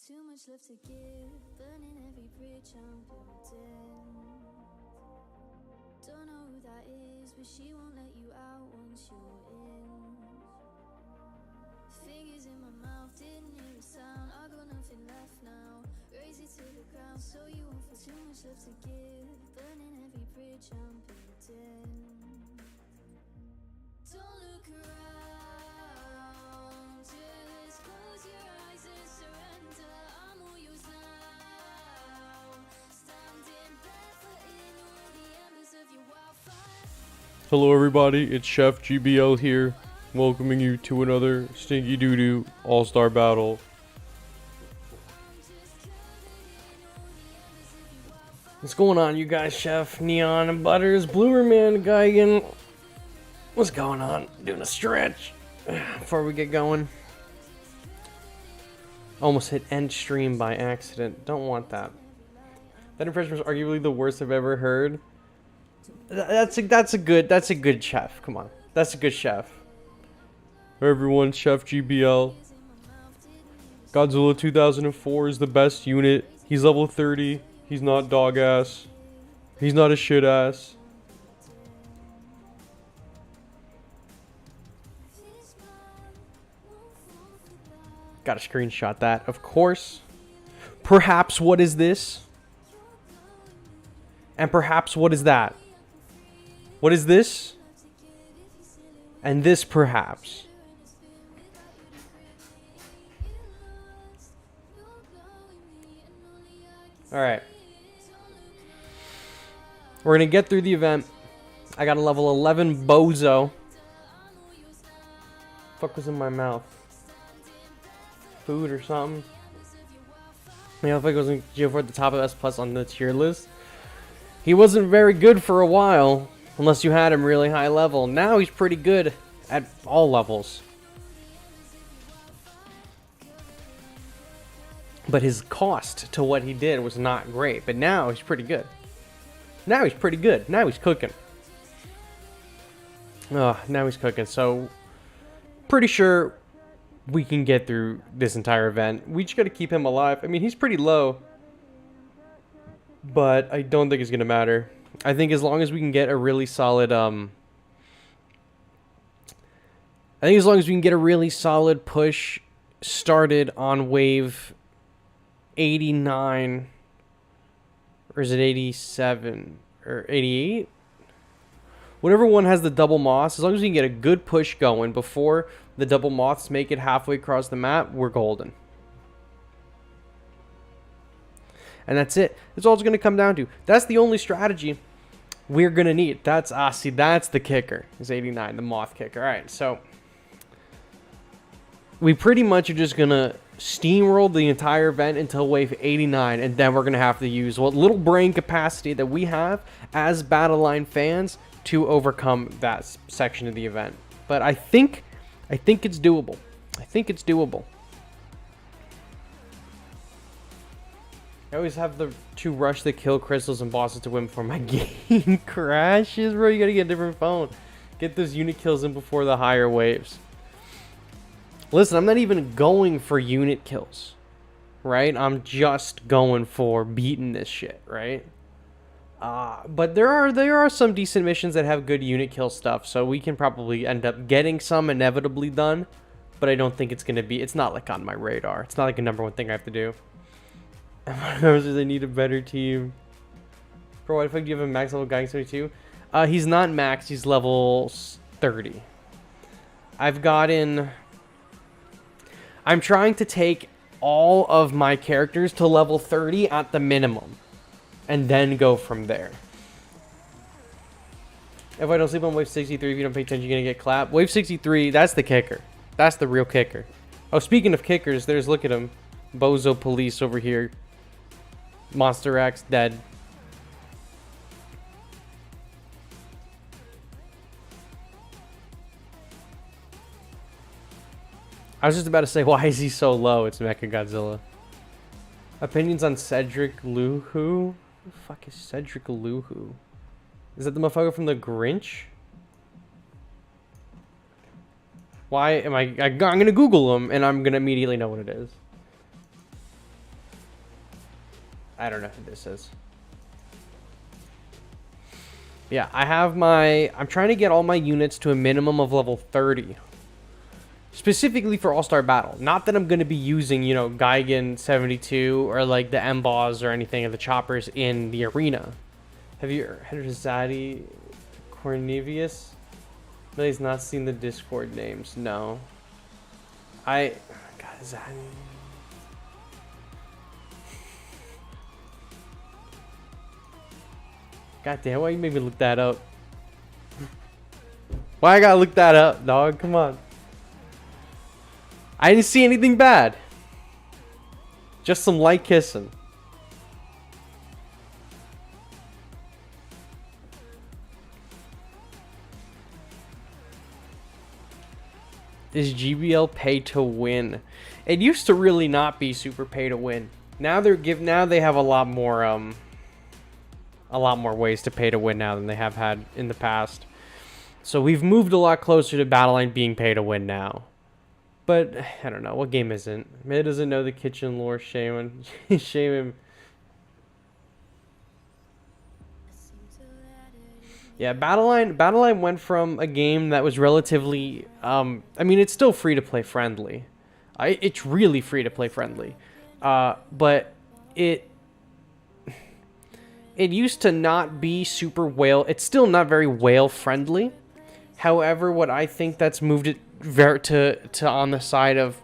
Too much left to give, burning every bridge I'm building. Don't know who that is, but she won't let you out once you're in. Fingers in my mouth, didn't hear a sound. I got nothing left now. Raise it to the ground, so you won't feel too much left to give. Burning every bridge I'm building. Don't look around, just close your eyes and surrender. I'm all yours now. Standing barefoot in all the embers of your wildfire. Hello everybody, it's Chef GBL here, welcoming you to another Stinky Doo-Doo All-Star Battle. What's going on, you guys? Chef, Neon, and Butters, Bloomerman, Geigen. What's going on? Doing a stretch before we get going. Almost hit end stream by accident. Don't want that. That impression was arguably the worst I've ever heard. That's a good chef. Come on, that's a good chef. Hey everyone, Chef GBL. Godzilla 2004 is the best unit. He's level 30. He's not dog ass. He's not a shit ass. Gotta screenshot that, of course. Perhaps what is this? And perhaps what is that? What is this? And this perhaps. Alright. We're gonna get through the event. I got a level 11 bozo. Fuck was in my mouth? Food or something? Yeah, if I goes in GO4 at the top of S plus on the tier list. He wasn't very good for a while, unless you had him really high level. Now he's pretty good at all levels. But his cost to what he did was not great. But now he's pretty good. Now he's pretty good. Now he's cooking. Oh, now he's cooking. So, pretty sure we can get through this entire event. We just got to keep him alive. I mean, he's pretty low. But I don't think it's going to matter. I think as long as we can get a really solid, push started on wave 89, or is it 87, or 88? Whatever one has the double moths, as long as we can get a good push going before the double moths make it halfway across the map, we're golden. And that's it. That's all it's going to come down to. That's the only strategy we're going to need. That's, see, that's the kicker. Is 89, the moth kicker. All right, so we pretty much are just going to steamroll the entire event until wave 89, and then we're going to have to use what little brain capacity that we have as Battle Line fans to overcome that section of the event. But I think it's doable. I think it's doable. I always have to rush the kill crystals and bosses to win before my game crashes, bro. You gotta get a different phone. Get those unit kills in before the higher waves. Listen, I'm not even going for unit kills, right? I'm just going for beating this shit, right? But there are some decent missions that have good unit kill stuff, so we can probably end up getting some inevitably done. But I don't think it's gonna be. It's not like on my radar. It's not like a #1 thing I have to do. They need a better team. Bro, what if I give him max level guy 72? He's not max, he's level 30. I'm trying to take all of my characters to level 30 at the minimum. And then go from there. If I don't sleep on wave 63, if you don't pay attention, you're gonna get clapped. Wave 63, that's the kicker. That's the real kicker. Oh, speaking of kickers, look at him. Bozo Police over here. Monster X dead. I was just about to say, why is he so low? It's Mecha Godzilla. Opinions on Cedric Luhu? Who the fuck is Cedric Luhu? Is that the motherfucker from the Grinch? Why am I'm gonna Google him and I'm gonna immediately know what it is. I don't know who this is. Yeah, I have my... I'm trying to get all my units to a minimum of level 30. Specifically for All-Star Battle. Not that I'm going to be using, you know, Gigan 72 or like the M-Boss or anything of the choppers in the arena. Have you heard of Zaddy Cornelius? No, he's not seen the Discord names. No. God, Zaddy... God damn, why you made me look that up? Why I gotta look that up, dog? Come on. I didn't see anything bad. Just some light kissing. Is GBL pay to win? It used to really not be super pay to win. Now they have a lot more ways to pay to win now than they have had in the past. So we've moved a lot closer to Battleline being pay to win now. But I don't know, what game isn't? Man doesn't know the kitchen lore, shame him. Shame him. Yeah, Battleline went from a game that was relatively I mean, it's still free to play friendly. It's really free to play friendly. But it used to not be super whale. It's still not very whale friendly. However, what I think that's moved it to on the side of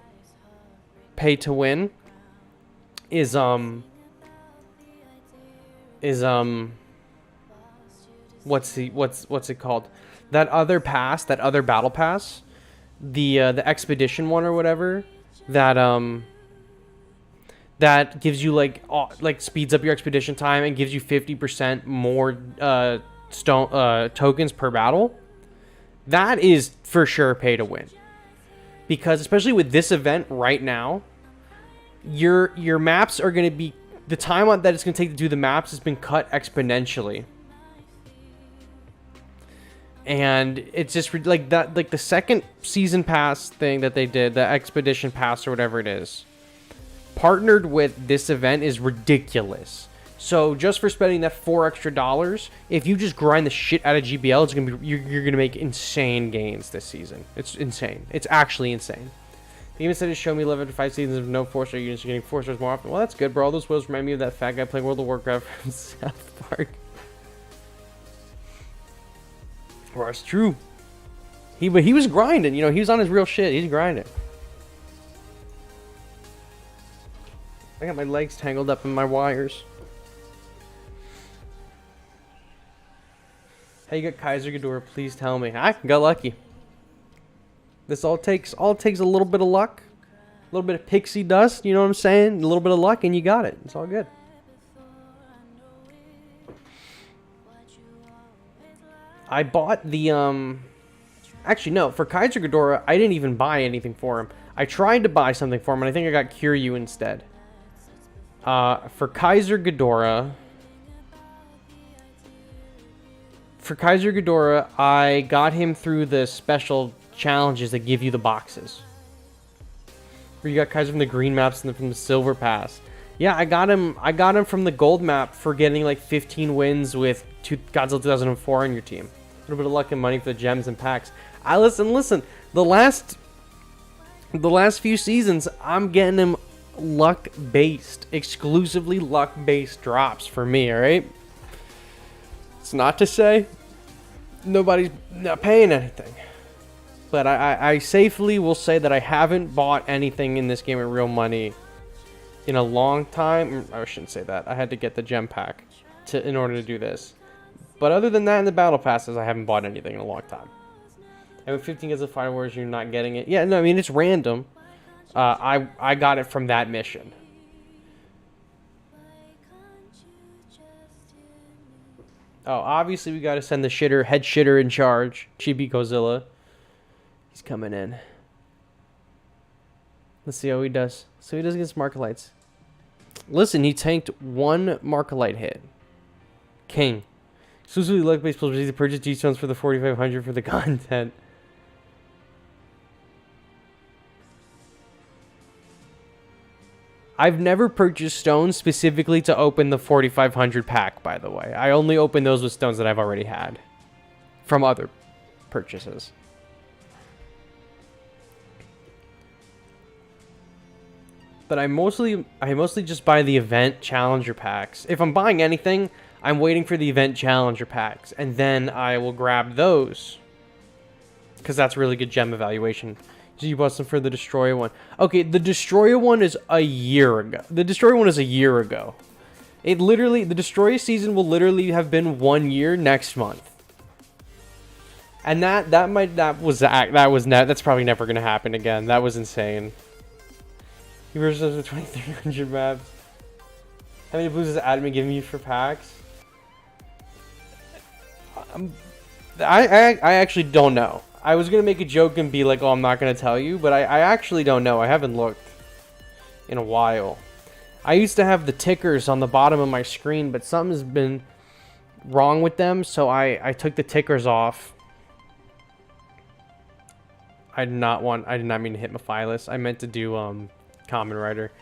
pay to win is what's it called? That other battle pass, the expedition one or whatever, that gives you like speeds up your expedition time and gives you 50% more tokens per battle. That is for sure pay to win. Because especially with this event right now, your maps are going to be, the time that it's going to take to do the maps has been cut exponentially. And it's just like that, like the second season pass thing that they did, the expedition pass or whatever it is, partnered with this event is ridiculous. So just for spending that $4 extra, if you just grind the shit out of GBL, it's gonna be you're gonna make insane gains this season. It's insane. It's actually insane. They even said to show me 11 to 5 seasons of no 4-star units. You're getting 4 stars more often. Well, that's good, bro. All those wheels remind me of that fat guy playing World of Warcraft from South Park. Well, it's true. But he was grinding. You know, he was on his real shit. He's grinding. I got my legs tangled up in my wires. How you got Kaiser Ghidorah? Please tell me. I got lucky. This all takes a little bit of luck, a little bit of pixie dust. You know what I'm saying? A little bit of luck, and you got it. It's all good. I bought the Actually, no. For Kaiser Ghidorah, I didn't even buy anything for him. I tried to buy something for him, and I think I got Kiryu instead. For Kaiser Ghidorah, I got him through the special challenges that give you the boxes. Where you got Kaiser from the green maps and from the silver pass. Yeah, I got him from the gold map for getting like 15 wins with Godzilla 2004 on your team. A little bit of luck and money for the gems and packs. Listen. The last few seasons, I'm getting him luck-based, exclusively luck-based drops for me, alright? It's not to say nobody's not paying anything. But I safely will say that I haven't bought anything in this game at real money in a long time. I shouldn't say that. I had to get the gem pack in order to do this. But other than that, in the battle passes, I haven't bought anything in a long time. And with 15 gets of Fire Wars, you're not getting it. Yeah, no, I mean, it's random. I got it from that mission. Oh, obviously we got to send the head shitter in charge, Chibi Godzilla. He's coming in. Let's see how he does. So he does against Markalites. Listen, he tanked one Markalite hit. King. Exclusively luck-based players need to purchase G-Stones for the 4,500 for the content. I've never purchased stones specifically to open the 4500 pack, by the way. I only open those with stones that I've already had from other purchases. But I mostly just buy the event challenger packs. If I'm buying anything, I'm waiting for the event challenger packs, and then I will grab those, because that's really good gem evaluation. So you bought some for the Destroyer one. Okay, the Destroyer one is a year ago. The Destroyer one is a year ago. It literally, the Destroyer season will literally have been 1 year next month. And that's probably never gonna happen again. That was insane. Versus the 2300 maps. How many blues is admin giving you for packs? I actually don't know. I was gonna make a joke and be like, oh, I'm not gonna tell you, but I actually don't know. I haven't looked in a while. I used to have the tickers on the bottom of my screen, but something's been wrong with them, so I took the tickers off. I did not mean to hit Maphilus. I meant to do Common Writer.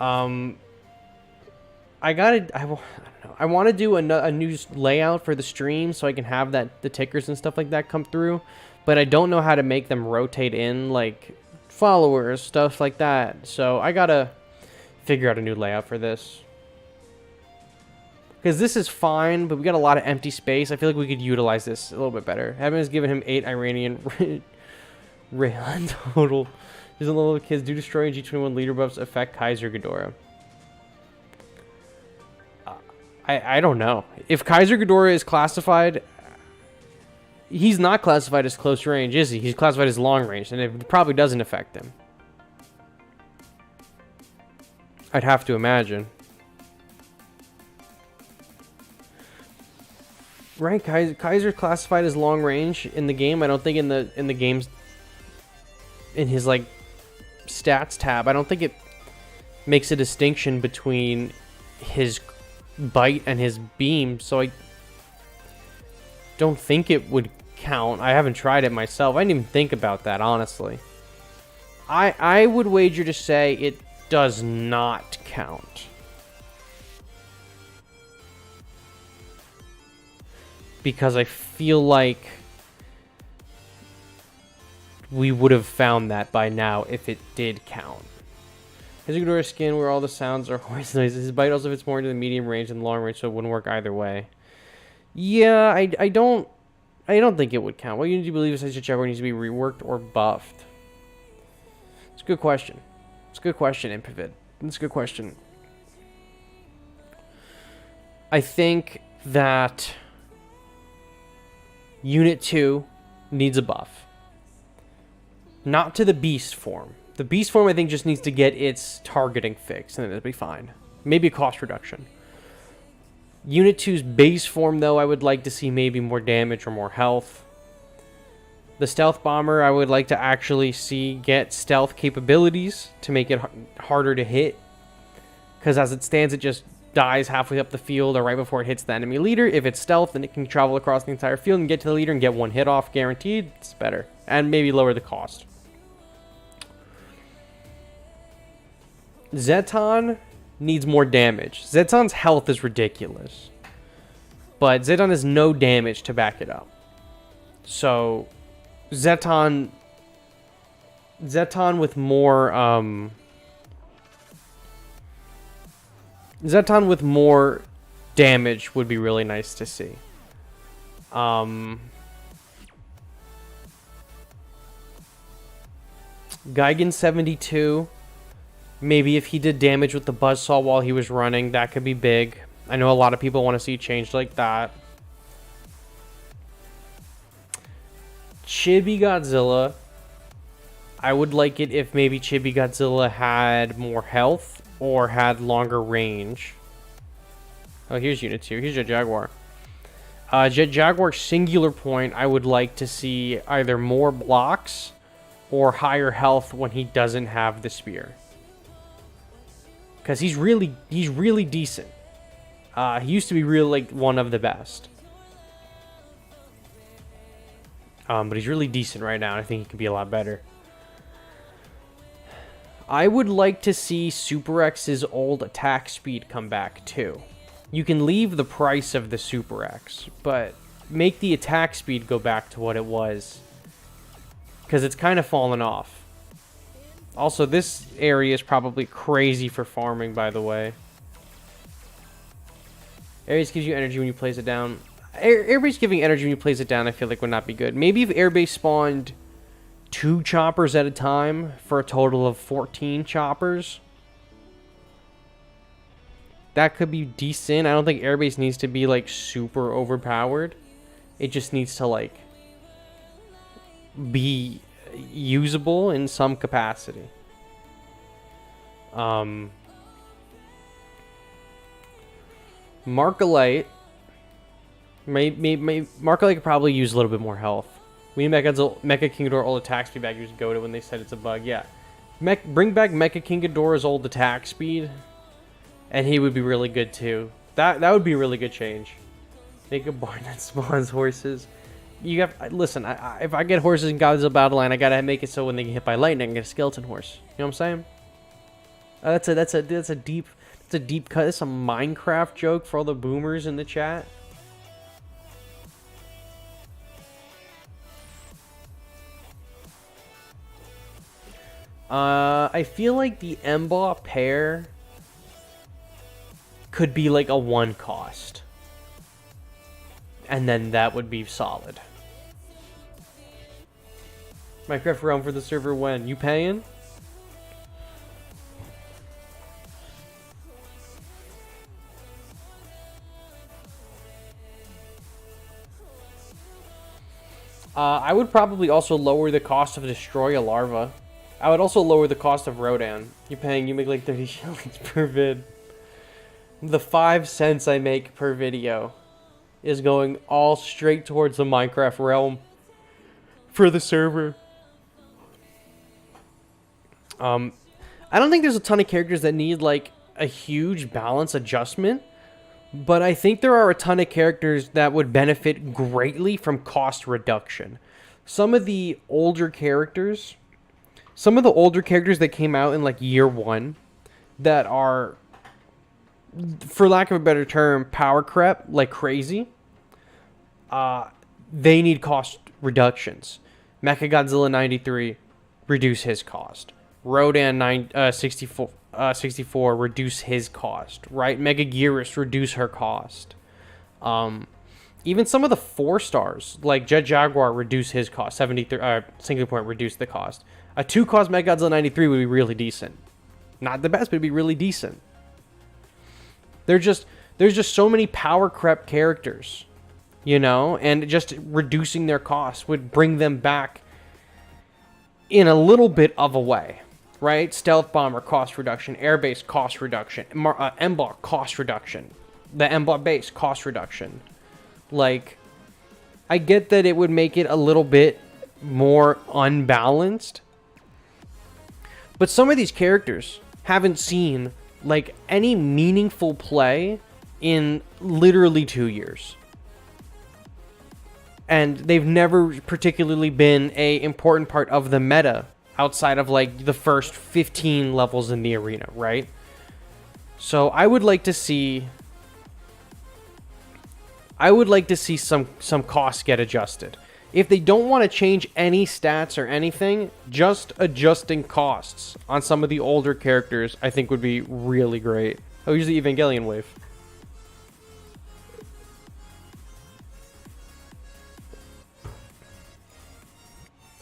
I want to do a new layout for the stream so I can have the tickers and stuff like that come through, but I don't know how to make them rotate in like followers, stuff like that. So I gotta figure out a new layout for this, because this is fine, but we got a lot of empty space. I feel like we could utilize this a little bit better. Heaven has given him 8 Iranian Raylan total. There's a little kids do destroy and G21 leader buffs affect Kaiser Ghidorah. I don't know. If Kaiser Ghidorah is classified, he's not classified as close range, is he? He's classified as long range, and it probably doesn't affect him. I'd have to imagine. Right, Kaiser classified as long range in the game. I don't think in the game's in his like stats tab, I don't think it makes a distinction between his bite and his beam, so I don't think it would count. I haven't tried it myself. I didn't even think about that, honestly. I would wager to say it does not count, because I feel like we would have found that by now if it did count. His Ghidorah skin where all the sounds are horse noises. His bite also fits more into the medium range than long range, so it wouldn't work either way. Yeah, I don't think it would count. What unit do you believe is Jaguar needs to be reworked or buffed? It's a good question. It's a good question, Impivid. It's a good question. I think that Unit 2 needs a buff. Not to the beast form. The beast form, I think, just needs to get its targeting fixed, and then it'll be fine. Maybe a cost reduction. Unit 2's base form, though, I would like to see maybe more damage or more health. The stealth bomber, I would like to actually see get stealth capabilities to make it harder to hit. Because as it stands, it just dies halfway up the field or right before it hits the enemy leader. If it's stealth, then it can travel across the entire field and get to the leader and get one hit off guaranteed. It's better. And maybe lower the cost. Zeton needs more damage. Zeton's health is ridiculous, but Zeton has no damage to back it up. So Zeton with more Zeton with more damage would be really nice to see. Gigan 72. Maybe if he did damage with the buzzsaw while he was running, that could be big. I know a lot of people want to see change like that. Chibi Godzilla. I would like it if maybe Chibi Godzilla had more health or had longer range. Oh, here's Unit 2. Here's Jet Jaguar. Jet Jaguar singular point, I would like to see either more blocks or higher health when he doesn't have the spear. Because he's really decent. He used to be really one of the best. But he's really decent right now. And I think he could be a lot better. I would like to see Super X's old attack speed come back too. You can leave the price of the Super X, but make the attack speed go back to what it was. Because it's kind of fallen off. Also, this area is probably crazy for farming, by the way. Airbase gives you energy when you place it down. Airbase giving energy when you place it down, I feel like would not be good. Maybe if Airbase spawned 2 choppers at a time for a total of 14 choppers. That could be decent. I don't think Airbase needs to be, like, super overpowered. It just needs to, like, be usable in some capacity. Markalite. Markalite could probably use a little bit more health. We need Mecha Kingador old attack speed back. You just go to when they said it's a bug. Yeah. Bring back Mecha Kingador's old attack speed. And he would be really good too. That would be a really good change. Make a barn that spawns horses. You have listen. If I get horses in Godzilla Battleline, I gotta make it so when they get hit by lightning, I get a skeleton horse. You know what I'm saying? That's a deep cut. That's a Minecraft joke for all the boomers in the chat. I feel like the Emba pair could be like a 1 cost. And then that would be solid. Minecraft realm for the server when? You paying? I would probably also lower the cost of Destroy a Larva. I would also lower the cost of Rodan. You make like 30 shillings per vid. The 5 cents I make per video is going all straight towards the Minecraft realm for the server. I don't think there's a ton of characters that need like a huge balance adjustment, but I think there are a ton of characters that would benefit greatly from cost reduction. Some of the older characters that came out in like year 1 that are, for lack of a better term, power creep like crazy, they need cost reductions. Mechagodzilla 93, reduce his cost. Rodan 64, reduce his cost. Right? Megaguirus, reduce her cost. Even some of the 4 stars, like Jet Jaguar, reduce his cost. 73, single point, reduce the cost. A 2 cost Mechagodzilla 93 would be really decent. Not the best, but it'd be really decent. There's just so many power creep characters, you know, and just reducing their costs would bring them back in a little bit of a way, right? Stealth Bomber cost reduction, Airbase cost reduction, Emba cost reduction, the Emba base cost reduction. Like, I get that it would make it a little bit more unbalanced, but some of these characters haven't seen like any meaningful play in literally 2 years. And they've never particularly been a important part of the meta outside of like the first 15 levels in the arena, right? So I would like to see some costs get adjusted. If they don't want to change any stats or anything, just adjusting costs on some of the older characters, I think would be really great. Oh, use the Evangelion wave.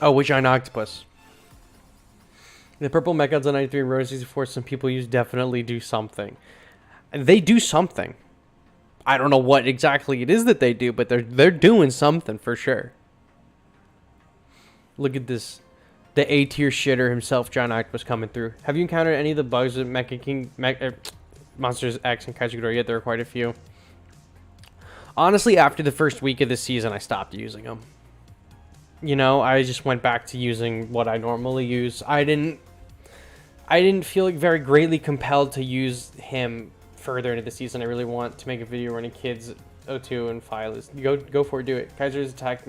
Oh, which on Octopus. The purple Mechads on 93 and Road 64, some people use definitely do something. They do something. I don't know what exactly it is that they do, but they're doing something for sure. Look at this. The A-tier shitter himself, John Octopus, coming through. Have you encountered any of the bugs with Monsters X and Kaiser Ghidorah yet? There are quite a few. Honestly, after the first week of the season, I stopped using them. You know, I just went back to using what I normally use. I didn't feel like very greatly compelled to use him further into the season. I really want to make a video running kids O2 and Phyllis. Go for it, do it. Kaiser's attacks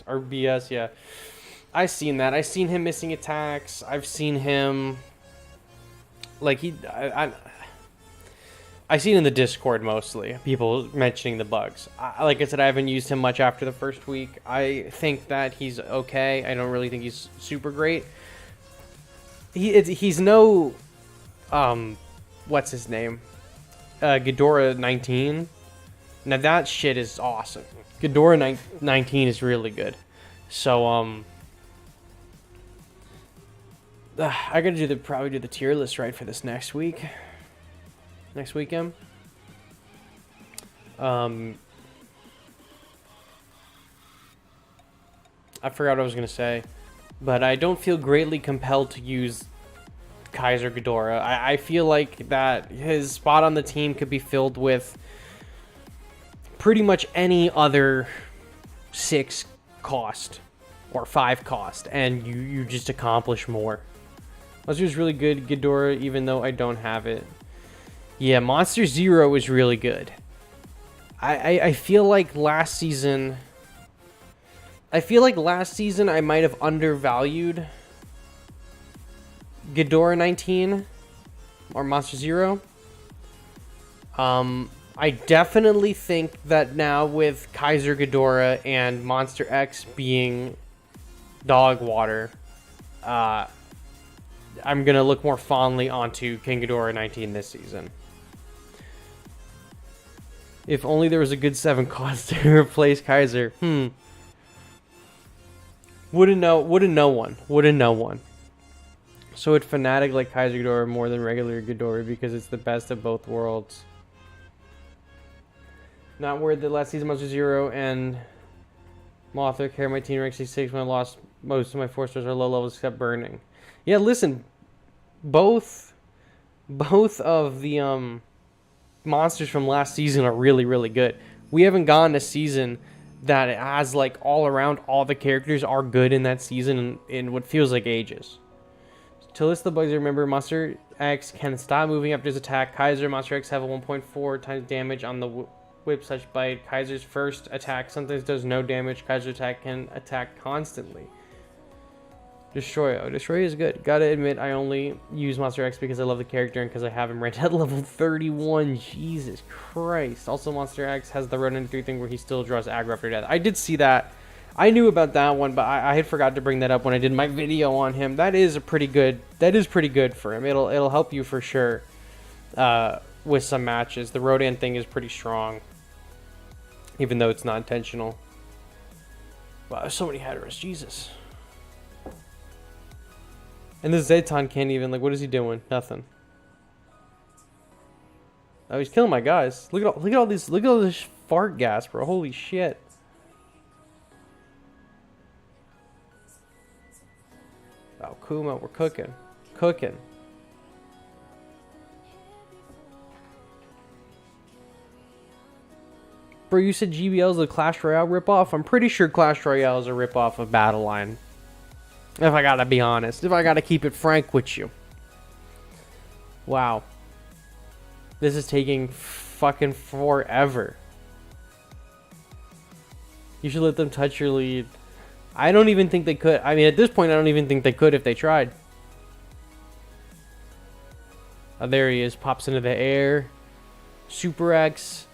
are BS, yeah. I've seen that. I've seen him missing attacks. I've seen him, like, I see it in the Discord mostly, people mentioning the bugs. Like I said, I haven't used him much after the first week. I think that he's okay. I don't really think he's super great. He's no, what's his name? Ghidorah 19. Now that shit is awesome. Ghidorah 19 is really good. So, I gotta probably do the tier list right for this next week. Next weekend. I forgot what I was gonna say, but I don't feel greatly compelled to use Kaiser Ghidorah. I feel like that his spot on the team could be filled with pretty much any other 6 cost or 5 cost, and you just accomplish more. Monster is really good, Ghidorah, even though I don't have it. Yeah, Monster Zero is really good. I feel like last season... I might have undervalued Ghidorah 19 or Monster Zero. I definitely think that now with Kaiser Ghidorah and Monster X being dog water, I'm going to look more fondly onto King Ghidorah 19 this season. If only there was a good 7 cost to replace Kaiser. Wouldn't know one. So it fanatic like Kaiser Ghidorah more than regular Ghidorah because it's the best of both worlds. Not worried that last season Monster Zero and Mothra carried my team rank 66 when I lost most of my 4 stars or low levels except burning. Yeah, listen, both of the monsters from last season are really, really good. We haven't gotten a season that it has like all around all the characters are good in that season in what feels like ages. To list the bugs, remember Monster X can stop moving after his attack. Kaiser, Monster X have a 1.4 times damage on the whip such bite. Kaiser's first attack sometimes does no damage. Kaiser's attack can attack constantly. Destroy. Oh, Destroy is good. Gotta admit, I only use Monster X because I love the character and because I have him ranked at level 31. Jesus Christ. Also, Monster X has the run and 3 thing where he still draws aggro after death. I did see that. I knew about that one, but I had forgot to bring that up when I did my video on him. That is pretty good for him. It'll help you for sure with some matches. The Rodan thing is pretty strong, even though it's not intentional. Wow, there's so many headers. Jesus. And the Zeton can't even, like, what is he doing? Nothing. Oh, he's killing my guys. Look at all this fart gas, bro. Holy shit. Oh, Kuma, we're cooking. Cooking. Bro, you said GBL is a Clash Royale ripoff? I'm pretty sure Clash Royale is a ripoff of Battle Line. If I gotta be honest. If I gotta keep it frank with you. Wow. This is taking fucking forever. You should let them touch your lead. I don't even think they could. I mean, at this point, I don't even think they could if they tried. Oh, there he is. Pops into the air. Super X.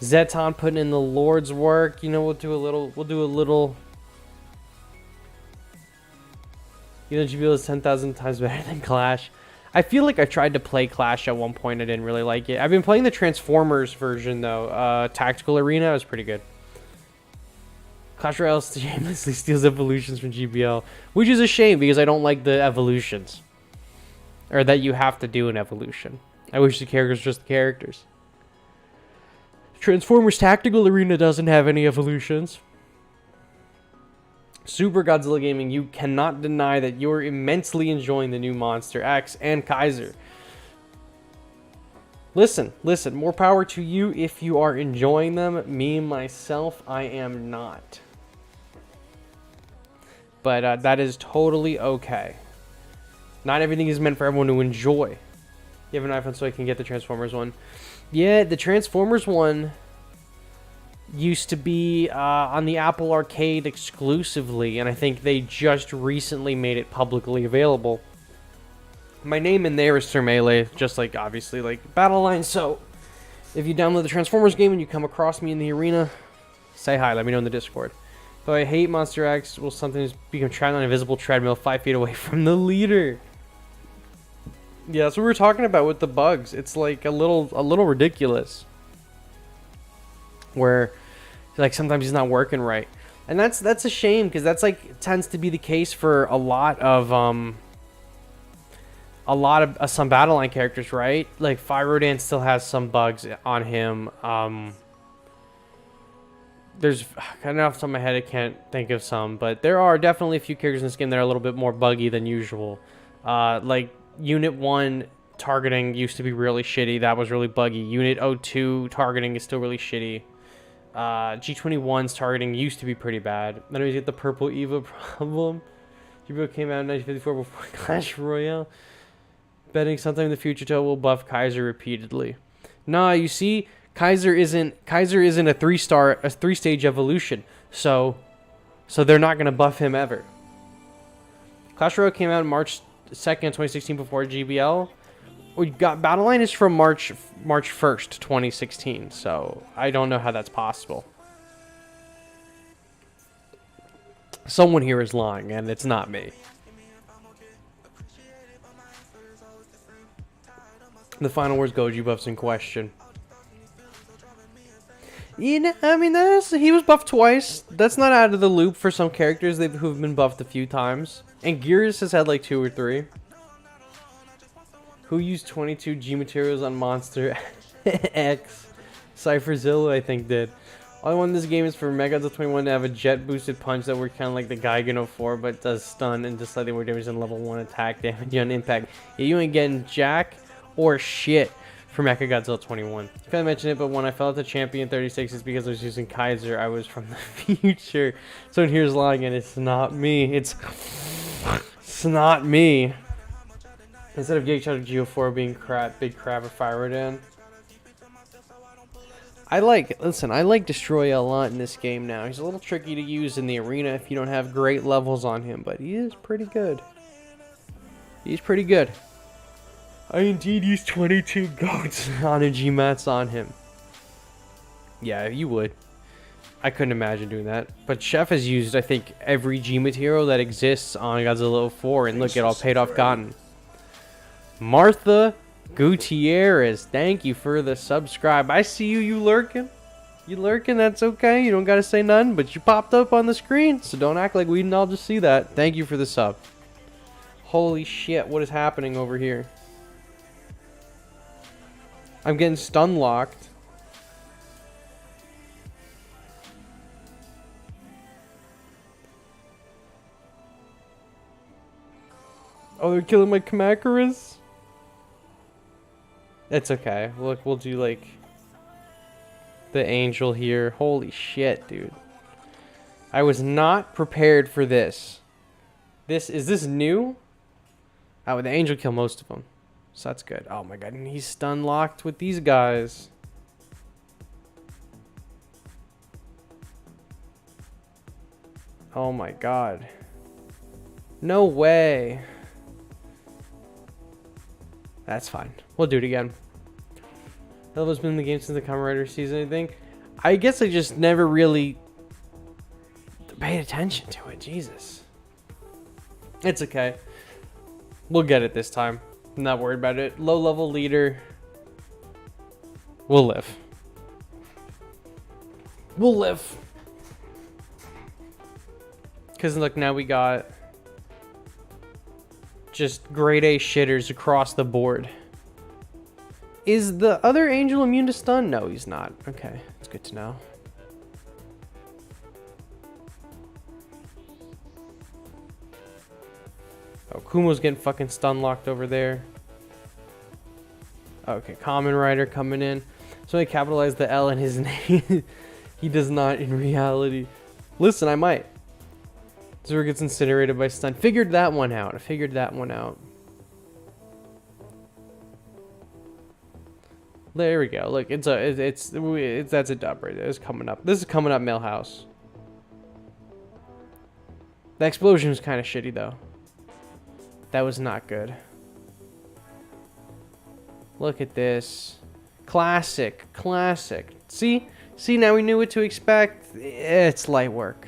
Zeton putting in the Lord's work. You know, we'll do a little. You know, GBL is 10,000 times better than Clash. I feel like I tried to play Clash at one point. I didn't really like it. I've been playing the Transformers version, though. Tactical Arena was pretty good. Clash Royale shamelessly steals evolutions from GBL, which is a shame because I don't like the evolutions. Or that you have to do an evolution. I wish the characters were just the characters. Transformers Tactical Arena doesn't have any evolutions. Super Godzilla Gaming, you cannot deny that you're immensely enjoying the new Monster X and Kaiser. Listen, more power to you if you are enjoying them. Me, myself, I am not. But that is totally okay. Not everything is meant for everyone to enjoy. You have an iPhone so I can get the Transformers one. Yeah, the Transformers one used to be on the Apple Arcade exclusively, and I think they just recently made it publicly available. My name in there is Sir Melee, just like, obviously, like Battle Line, so if you download the Transformers game and you come across me in the arena, say hi, let me know in the Discord. Though I hate Monster X, will sometimes become trapped on an invisible treadmill 5 feet away from the leader. Yeah, that's what we were talking about with the bugs. It's like a little ridiculous. Where, like, sometimes he's not working right. And that's a shame, because that's, like, tends to be the case for a lot of some Battle Line characters, right? Like, Fyrodan still has some bugs on him. There's, kind of off the top of my head, I can't think of some, but there are definitely a few characters in this game that are a little bit more buggy than usual. Like, Unit 1 targeting used to be really shitty. That was really buggy. Unit 02 targeting is still really shitty. G21's targeting used to be pretty bad. Then we get the Purple Eva problem. Eva came out in 1954 before Clash Royale. Betting sometime in the future Toho will buff Kaiser repeatedly. Nah, you see, Kaiser isn't a 3-stage evolution, so they're not gonna buff him ever. Clash Royale came out March 2nd, 2016 before GBL. We got Battle Line is from March 1st, 2016, so I don't know how that's possible. Someone here is lying, and it's not me. The final words Goji buffs in question. You know, I mean, he was buffed twice. That's not out of the loop for some characters who've been buffed a few times. And Gears has had like 2 or 3. Who used 22 G materials on Monster X? CypherZilla, I think, did. All I want in this game is for Megagodzilla 21 to have a jet boosted punch that works kind of like the Gigan 04, but does stun and just slightly more damage than level 1 attack damage on impact. Yeah, you ain't getting jack or shit for Mechagodzilla 21. If I mentioned it, but when I fell to Champion 36, it's because I was using Kaiser. I was from the future. So here's lying, and it's not me. It's not me. Instead of Gate Shot of Geo4 being Big Crab or Fyrodan. I like Destroy a lot in this game now. He's a little tricky to use in the arena if you don't have great levels on him, but he is pretty good. He's pretty good. I indeed used 22 goats on a G-Mats on him. Yeah, you would. I couldn't imagine doing that. But Chef has used, I think, every G-Material that exists on Godzilla 04, and look at all paid off gotten. Martha Gutierrez, thank you for the subscribe. I see you lurking. You lurking, that's okay. You don't gotta say nothing, but you popped up on the screen, so don't act like we didn't all just see that. Thank you for the sub. Holy shit, what is happening over here? I'm getting stun locked. Oh, they're killing my Kamakuras? It's okay. Look, we'll do like the angel here. Holy shit, dude. I was not prepared for this. Is this new? Oh, the angel killed most of them. So that's good. Oh my god, and he's stun locked with these guys. Oh my god. No way. That's fine. We'll do it again. Hello's been in the game since the Kamen Rider season, I think. I guess I just never really paid attention to it. Jesus. It's okay. We'll get it this time. I'm not worried about it. Low level leader. We'll live. We'll live. Because look, now we got just grade A shitters across the board. Is the other angel immune to stun? No, he's not. Okay, it's good to know. Oh, Kumo's getting fucking stun locked over there. Okay, Kamen Rider coming in. So I capitalized the L in his name. He does not in reality. Listen, I might. Zero gets incinerated by stun. Figured that one out. I figured that one out. There we go. Look, it's that's a dub right there. It's coming up. This is coming up, Millhouse. The explosion was kind of shitty though. That was not good. Look at this. Classic. Classic. See? See, now we knew what to expect. It's light work.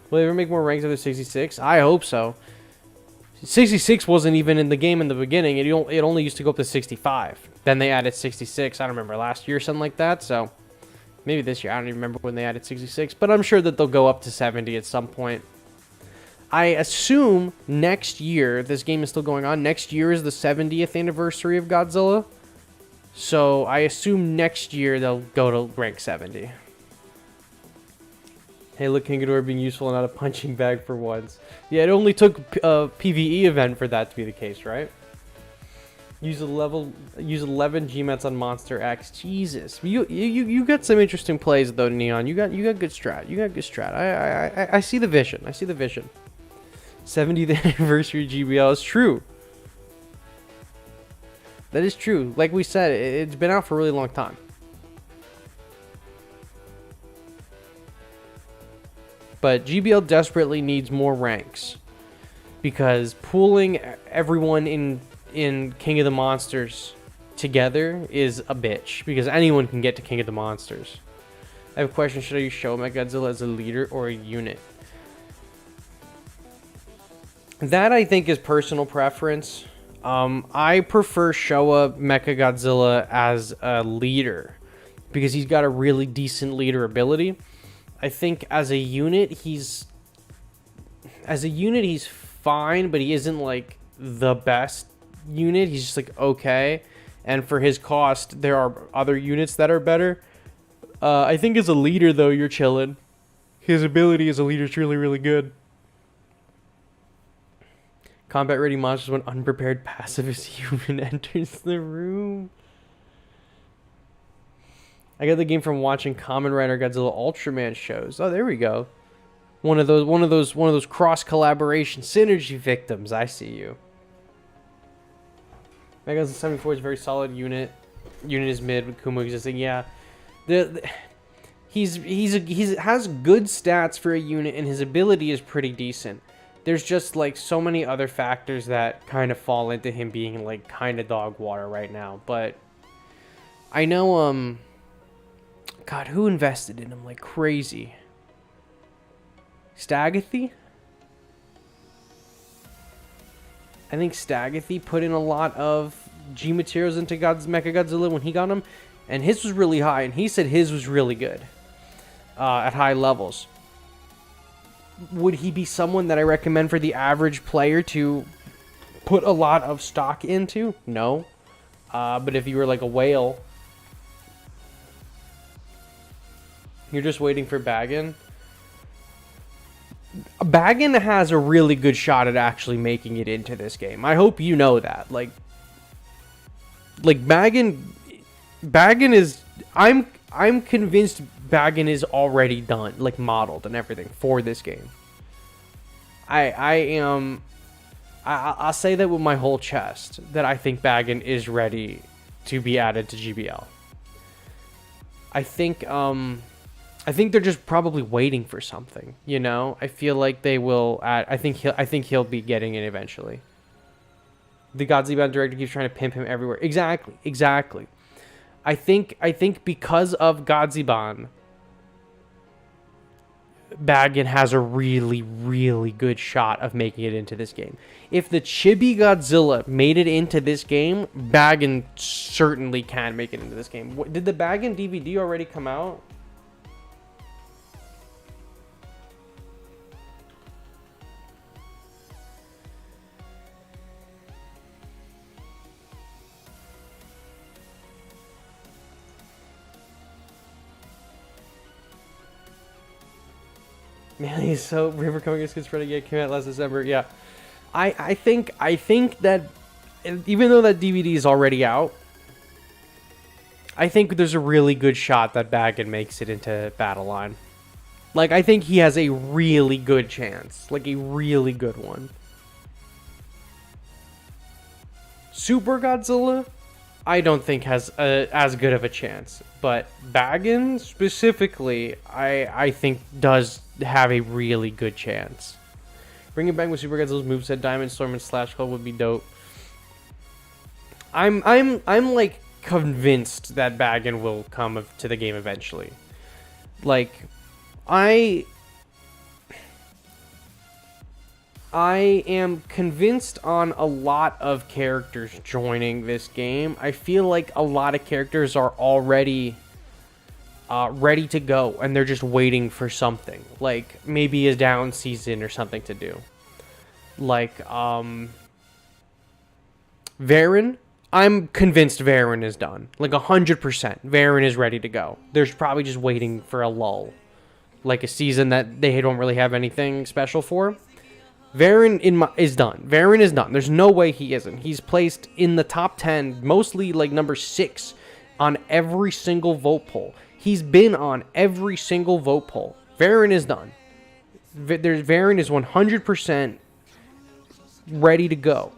Will they ever make more ranks after 66? I hope so. 66 wasn't even in the game in the beginning. It only used to go up to 65. Then they added 66. I don't remember, last year or something like that. So maybe this year. I don't even remember when they added 66. But I'm sure that they'll go up to 70 at some point. I assume next year, this game is still going on. Next year is the 70th anniversary of Godzilla. So I assume next year they'll go to rank 70. Hey, look, King Ghidorah being useful and not a punching bag for once. Yeah, it only took a PvE event for that to be the case, right? Use 11 GMATs on Monster X. Jesus, you got some interesting plays though, Neon. You got good strat. You got good strat. I see the vision. I see the vision. 70th anniversary GBL is true. That is true. Like we said, it's been out for a really long time. But GBL desperately needs more ranks, because pooling everyone in King of the Monsters together is a bitch, because anyone can get to King of the Monsters. I have a question. Should I show Godzilla as a leader or a unit? That, I think, is personal preference. I prefer Showa Mechagodzilla as a leader, because he's got a really decent leader ability. I think as a unit he's fine, but he isn't like the best unit. He's just like okay, and for his cost there are other units that are better. I think as a leader though, you're chilling. His ability as a leader is really good. Combat ready monsters when unprepared pacifist human enters the room. I got the game from watching Kamen Rider Godzilla Ultraman shows. Oh, there we go. One of those cross collaboration synergy victims. I see you. Mega's 74 is a very solid unit. Unit is mid with Kumo existing. Yeah, he has good stats for a unit, and his ability is pretty decent. There's just like so many other factors that kind of fall into him being like kind of dog water right now. But I know God, who invested in him like crazy? Stagathy? I think Stagathy put in a lot of G materials into Mechagodzilla when he got him, and his was really high, and he said his was really good at high levels. Would he be someone that I recommend for the average player to put a lot of stock into? No. But if you were like a whale, you're just waiting for Baggin. Baggin has a really good shot at actually making it into this game. I hope you know that. Like Baggin is, I'm convinced Baggin is already done, like modeled and everything for this game. I'll say that with my whole chest, that I think Baggin is ready to be added to GBL. I think they're just probably waiting for something, you know? I feel like they will add, I think he'll be getting it eventually. The Godzilla director keeps trying to pimp him everywhere. Exactly. I think because of Godziban, Baggin has a really good shot of making it into this game. If the Chibi Godzilla made it into this game, Baggin certainly can make it into this game. Did the Baggin DVD already come out? Man, he's so River coming against schizophrenic came out last December. Yeah, I think that even though that DVD is already out, I think there's a really good shot that Baggin makes it into Battle Line. Like, I think he has a really good chance, like a really good one. Super Godzilla, I don't think has as good of a chance. But Baggin specifically, I think does have a really good chance. Bringing back with Super Godzilla's moveset, Diamond Storm and Slash Club would be dope. I'm like convinced that Baggin will come to the game eventually. Like, I am convinced on a lot of characters joining this game. I feel like a lot of characters are already ready to go, and they're just waiting for something. Like, maybe a down season or something to do. Like, Varen. I'm convinced Varen is done. Like, 100%. Varen is ready to go. They're probably just waiting for a lull. Like, a season that they don't really have anything special for. Varen is done. Varen is done. There's no way he isn't. He's placed in the top 10, mostly like number 6 on every single vote poll. He's been on every single vote poll. Varen is done. Varen is 100% ready to go.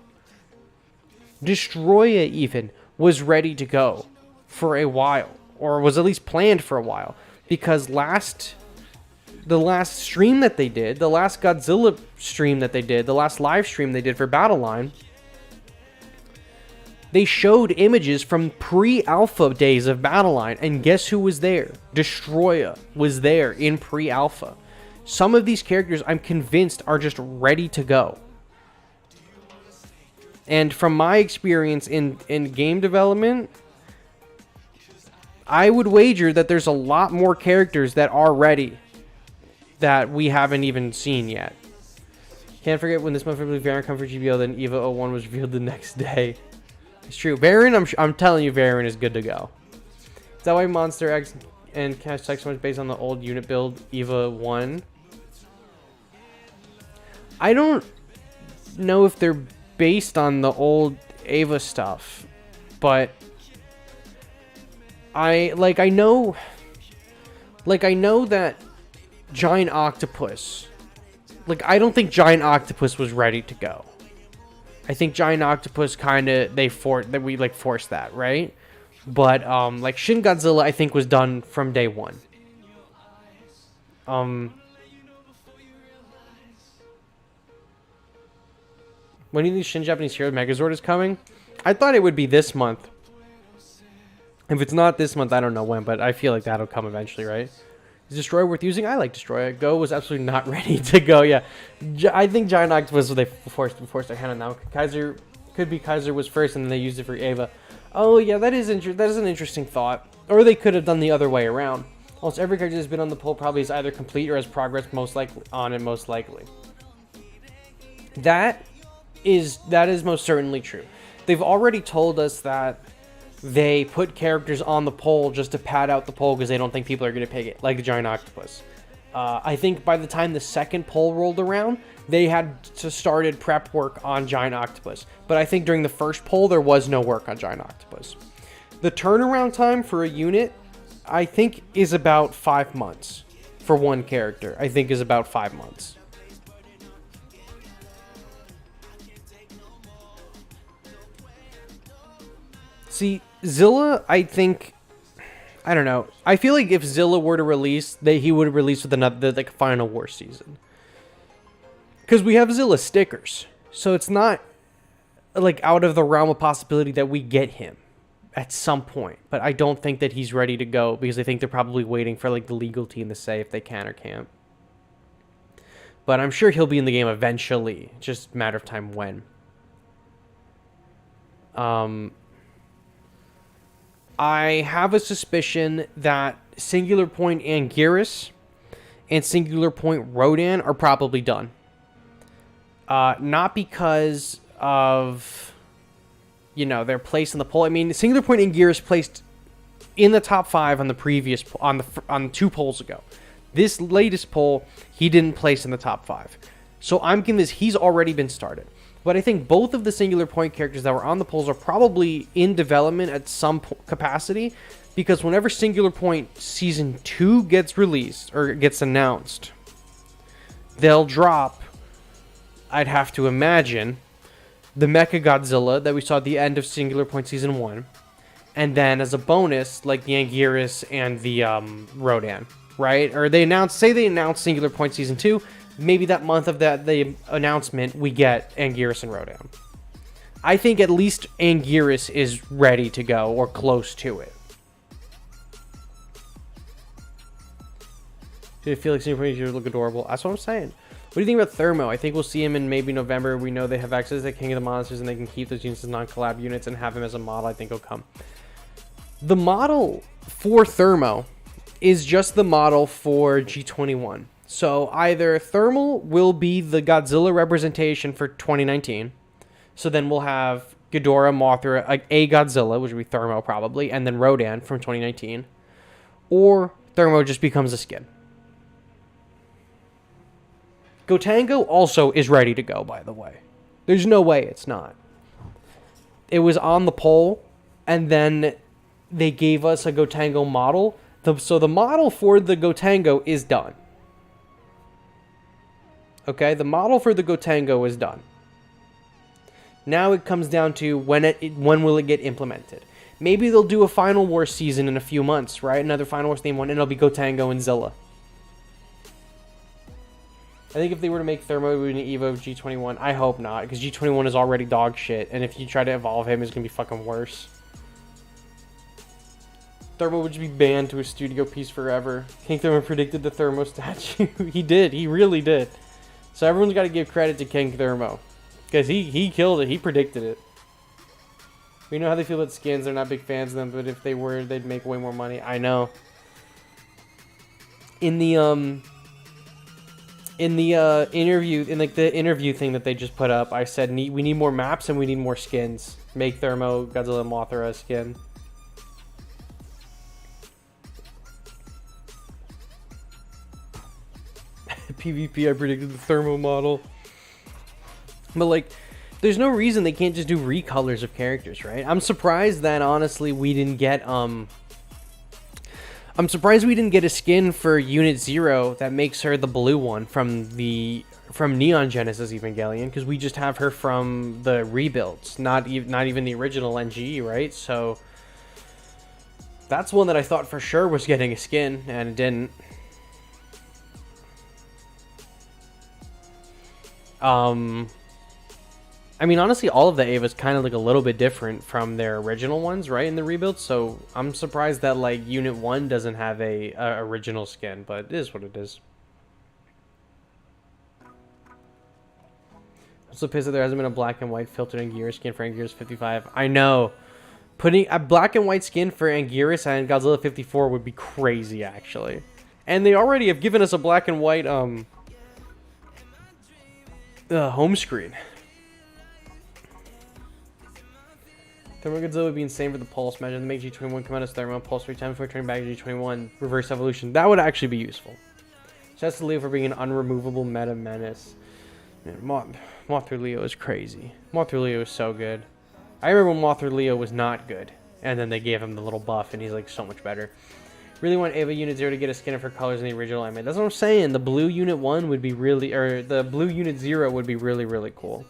Destroya even was ready to go for a while, or was at least planned for a while, because the last stream that they did, the last Godzilla stream that they did, the last live stream they did for Battleline, they showed images from pre-alpha days of Battleline, and guess who was there? Destroya was there in pre-alpha. Some of these characters, I'm convinced, are just ready to go. And from my experience in game development, I would wager that there's a lot more characters that are ready that we haven't even seen yet. Can't forget when this month Varen come for GBO, then EVA 01 was revealed the next day. It's true. Varen, I'm telling you, Varen is good to go. Is that why Monster X and Cash Tech so much based on the old unit build EVA 1? I don't know if they're based on the old Ava stuff, but I know that Giant Octopus, like, I don't think Giant Octopus was ready to go. I think Giant Octopus we forced that, right? But like Shin Godzilla, I think was done from day one. When do you think Shin Japanese Hero Megazord is coming? I thought it would be this month. If it's not this month, I don't know when, but I feel like that'll come eventually, right? Is Destroyer worth using? I like Destroyer. Go was absolutely not ready to go, yeah. I think Giant Octopus, they forced their hand on now. Kaiser was first, and then they used it for Ava. Oh, yeah, that is an interesting thought. Or they could have done the other way around. Almost every character that's been on the poll probably is either complete or has progress most likely. That is most certainly true. They've already told us that they put characters on the poll just to pad out the poll because they don't think people are going to pick it, like the Giant Octopus. I think by the time the second poll rolled around, they had to started prep work on Giant Octopus. But I think during the first poll, there was no work on Giant Octopus. The turnaround time for a unit, I think, is about 5 months. For one character, I think is about 5 months. See, Zilla, I don't know. I feel like if Zilla were to release, he would have released with another, like, Final War season. Because we have Zilla stickers. So it's not, like, out of the realm of possibility that we get him at some point. But I don't think that he's ready to go, because I think they're probably waiting for, like, the legal team to say if they can or can't. But I'm sure he'll be in the game eventually. It's just a matter of time when. I have a suspicion that Singular Point Anguirus and Singular Point Rodan are probably done. Not because of, their place in the poll. I mean, Singular Point Anguirus placed in the top 5 on the previous on 2 polls ago. This latest poll, he didn't place in the top 5. So I'm convinced he's already been started. But I think both of the Singular Point characters that were on the polls are probably in development at some capacity, because whenever Singular Point Season 2 gets released, or gets announced, they'll drop, I'd have to imagine, the Mecha Godzilla that we saw at the end of Singular Point Season 1. And then as a bonus, like the Anguirus and the Rodan, right? Or they announced Singular Point Season 2. Maybe that month of the announcement, we get Anguirus and Rodan. I think at least Anguirus is ready to go or close to it. Do you feel like Singular Point Season look adorable? That's what I'm saying. What do you think about Thermo? I think we'll see him in maybe November. We know they have access to King of the Monsters and they can keep those units as non-collab units and have him as a model. I think he'll come. The model for Thermo is just the model for G21. So either Thermal will be the Godzilla representation for 2019. So then we'll have Ghidorah, Mothra, a Godzilla, which would be Thermo probably, and then Rodan from 2019. Or Thermo just becomes a skin. Gotengo also is ready to go, by the way. There's no way it's not. It was on the poll, and then they gave us a Gotengo model. So the model for the Gotengo is done. Okay, the model for the Gotengo is done. Now it comes down to when will it get implemented. Maybe they'll do a Final Wars season in a few months, right? Another Final Wars theme one, and it'll be Gotengo and Zilla. I think if they were to make Thermo an Evo of G21, I hope not, because G21 is already dog shit, and if you try to evolve him, it's going to be fucking worse. Thermo would just be banned to a studio piece forever. King Thermo predicted the Thermo statue. He did. He really did. So everyone's got to give credit to King Thermo, because he killed it. He predicted it. We know how they feel about skins. They're not big fans of them, but if they were, they'd make way more money. I know. In the interview, in like the interview thing that they just put up, I said we need more maps and we need more skins. Make Thermo, Godzilla, Mothra a skin. PvP, I predicted the Thermo model. But like, there's no reason they can't just do recolors of characters, right? I'm surprised that honestly we didn't get I'm surprised we didn't get a skin for Unit 0 that makes her the blue one from Neon Genesis Evangelion, because we just have her from the rebuilds, not even the original NGE, right? So that's one that I thought for sure was getting a skin, and it didn't. I mean, honestly, all of the Ava's kind of like a little bit different from their original ones, right, in the rebuild. So I'm surprised that like Unit 1 doesn't have a original skin, but it is what it is. I'm so pissed that there hasn't been a black and white filtered Anguirus skin for Anguirus 55. I know. Putting a black and white skin for Anguirus and Godzilla 54 would be crazy, actually. And they already have given us a black and white home screen. Thermo Godzilla would be insane for the Pulse. Imagine the make G21 come out as Thermo Pulse 3 times before turning back to G21 reverse evolution. That would actually be useful. Just to Leo for being an unremovable meta menace. Man, Mothra Leo is crazy. Mothra Leo is so good. I remember when Mothra Leo was not good, and then they gave him the little buff, and he's like so much better. Really want Ava Unit 0 to get a skin of her colors in the original anime. That's what I'm saying. The blue Unit 1 would be really, or the blue Unit 0 would be really, really cool.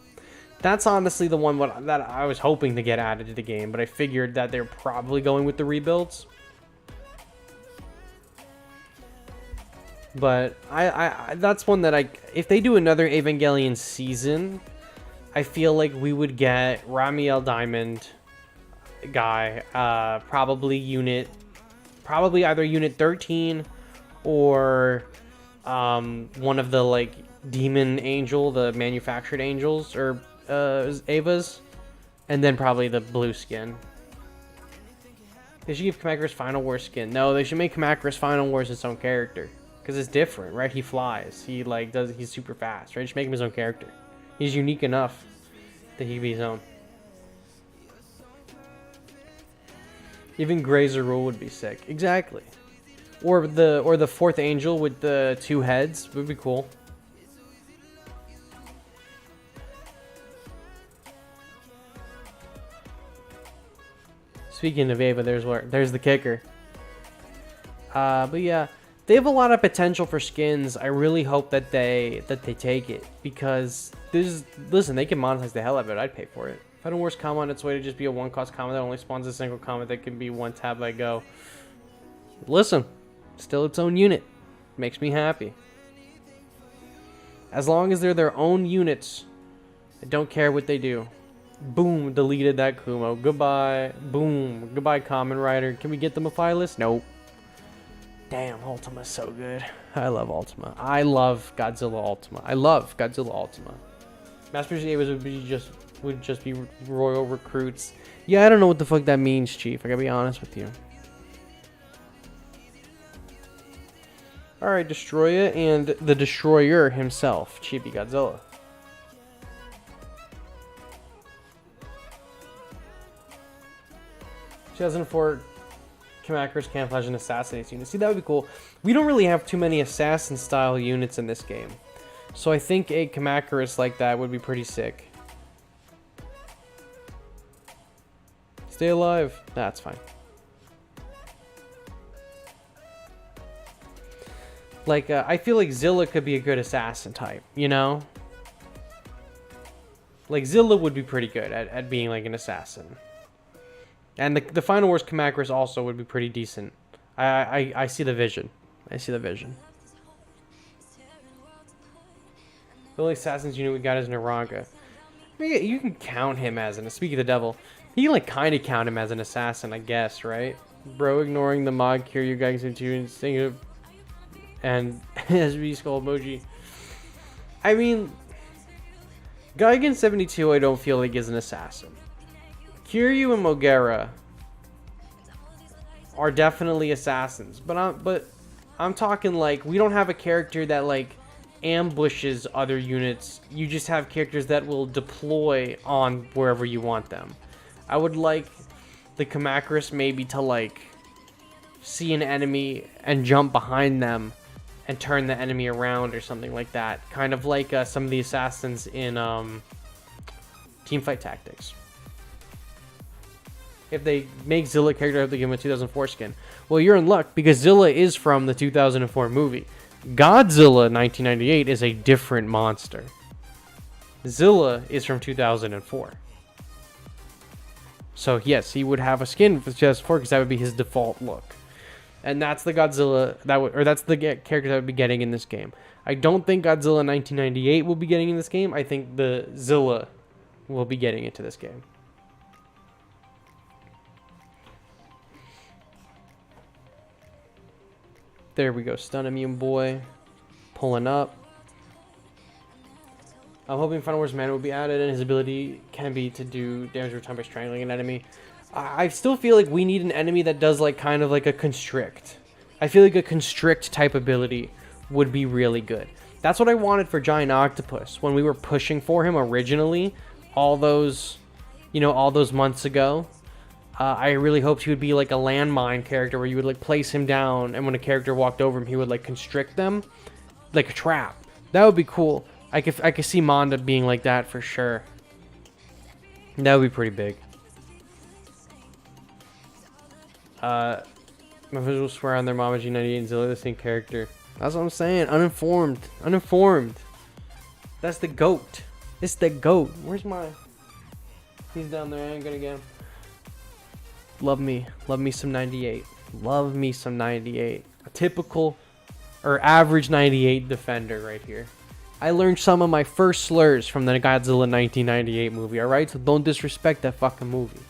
That's honestly the one that I was hoping to get added to the game, but I figured that they're probably going with the rebuilds. But I that's one that if they do another Evangelion season, I feel like we would get Ramiel Diamond guy, probably either Unit 13 or one of the like Demon Angel, the manufactured angels, or Ava's, and then probably the blue skin. They should give Kamakuras Final Wars skin. No, they should make Kamakuras Final Wars his own character, because it's different, right? He flies. He like he's super fast, right? Just make him his own character. He's unique enough that he can be his own. Even Grazer Rule would be sick. Exactly. Or the fourth angel with the 2 heads would be cool. Speaking of Ava, there's the kicker. But yeah, They have a lot of potential for skins. I really hope that they take it, because listen, they can monetize the hell out of it. I'd pay for it. Final Wars comment on its way to just be a one-cost comment that only spawns a single comment that can be one tab by go. Listen, still its own unit. Makes me happy. As long as they're their own units, I don't care what they do. Boom, deleted that Kumo. Goodbye. Boom. Goodbye, Common Rider. Can we get them a file list? Nope. Damn, Ultima's so good. I love Ultima. I love Godzilla Ultima. I love Godzilla Ultima. Master Chief would just be royal recruits. Yeah, I don't know what the fuck that means, Chief. I gotta be honest with you. Alright, Destroyer and the Destroyer himself, Chibi Godzilla. She 2004 Kamakuras camouflage and assassinates units. See, that would be cool. We don't really have too many assassin style units in this game, so I think a Kamakuras like that would be pretty sick. Stay alive. That's fine. Like, I feel like Zilla could be a good assassin type, you know? Like, Zilla would be pretty good at being, like, an assassin. And the Final Wars Kamakuras also would be pretty decent. I see the vision. I see the vision. The only assassin's unit we got is Naranga. I mean, you can count him as an... Speaking of the devil, you can, like, kind of count him as an assassin, I guess, right? Bro, ignoring the mod Kiryu guys into and thinking of... And SB skull emoji. I mean, Gaigan 72 I don't feel like is an assassin. Kiryu and Mogera are definitely assassins, but I'm talking like we don't have a character that like ambushes other units. You just have characters that will deploy on wherever you want them. I would like the Kamakuras maybe to like see an enemy and jump behind them and turn the enemy around or something like that. Kind of like some of the assassins in Teamfight Tactics. If they make Zilla a character, I have to give him a 2004 skin. Well, you're in luck, because Zilla is from the 2004 movie. Godzilla 1998 is a different monster. Zilla is from 2004. So yes, he would have a skin for 2004 because that would be his default look. And that's the Godzilla that's the character that would be getting in this game. I don't think Godzilla 1998 will be getting in this game. I think the Zilla will be getting into this game. There we go, Stun Immune Boy. Pulling up. I'm hoping Final Wars Mana will be added, and his ability can be to do damage over time by strangling an enemy. I still feel like we need an enemy that does like kind of like a constrict. I feel like a constrict type ability would be really good. That's what I wanted for Giant Octopus when we were pushing for him originally, all those months ago. I really hoped he would be like a landmine character where you would like place him down, and when a character walked over him, he would like constrict them like a trap. That would be cool. I could see Monda being like that for sure. That would be pretty big. My visual swear on their Mama G98 and Zilla the same character. That's what I'm saying. Uninformed. That's the GOAT. It's the GOAT. Where's my... He's down there. I ain't gonna get him. Love me some 98. Love me some 98. A typical or average 98 defender right here. I learned some of my first slurs from the Godzilla 1998 movie, alright? So don't disrespect that fucking movie.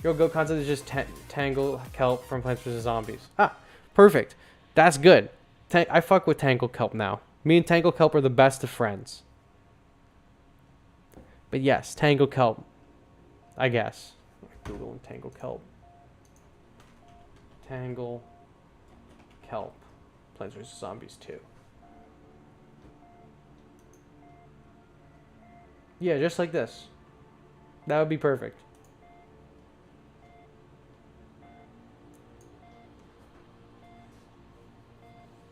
Your go concept is just Tangle Kelp from Plants vs. Zombies. Ah, perfect. That's good. I fuck with Tangle Kelp now. Me and Tangle Kelp are the best of friends. But yes, Tangle Kelp. I guess. Google Tangle Kelp. Tangle Kelp. Plants vs. Zombies 2. Yeah, just like this. That would be perfect.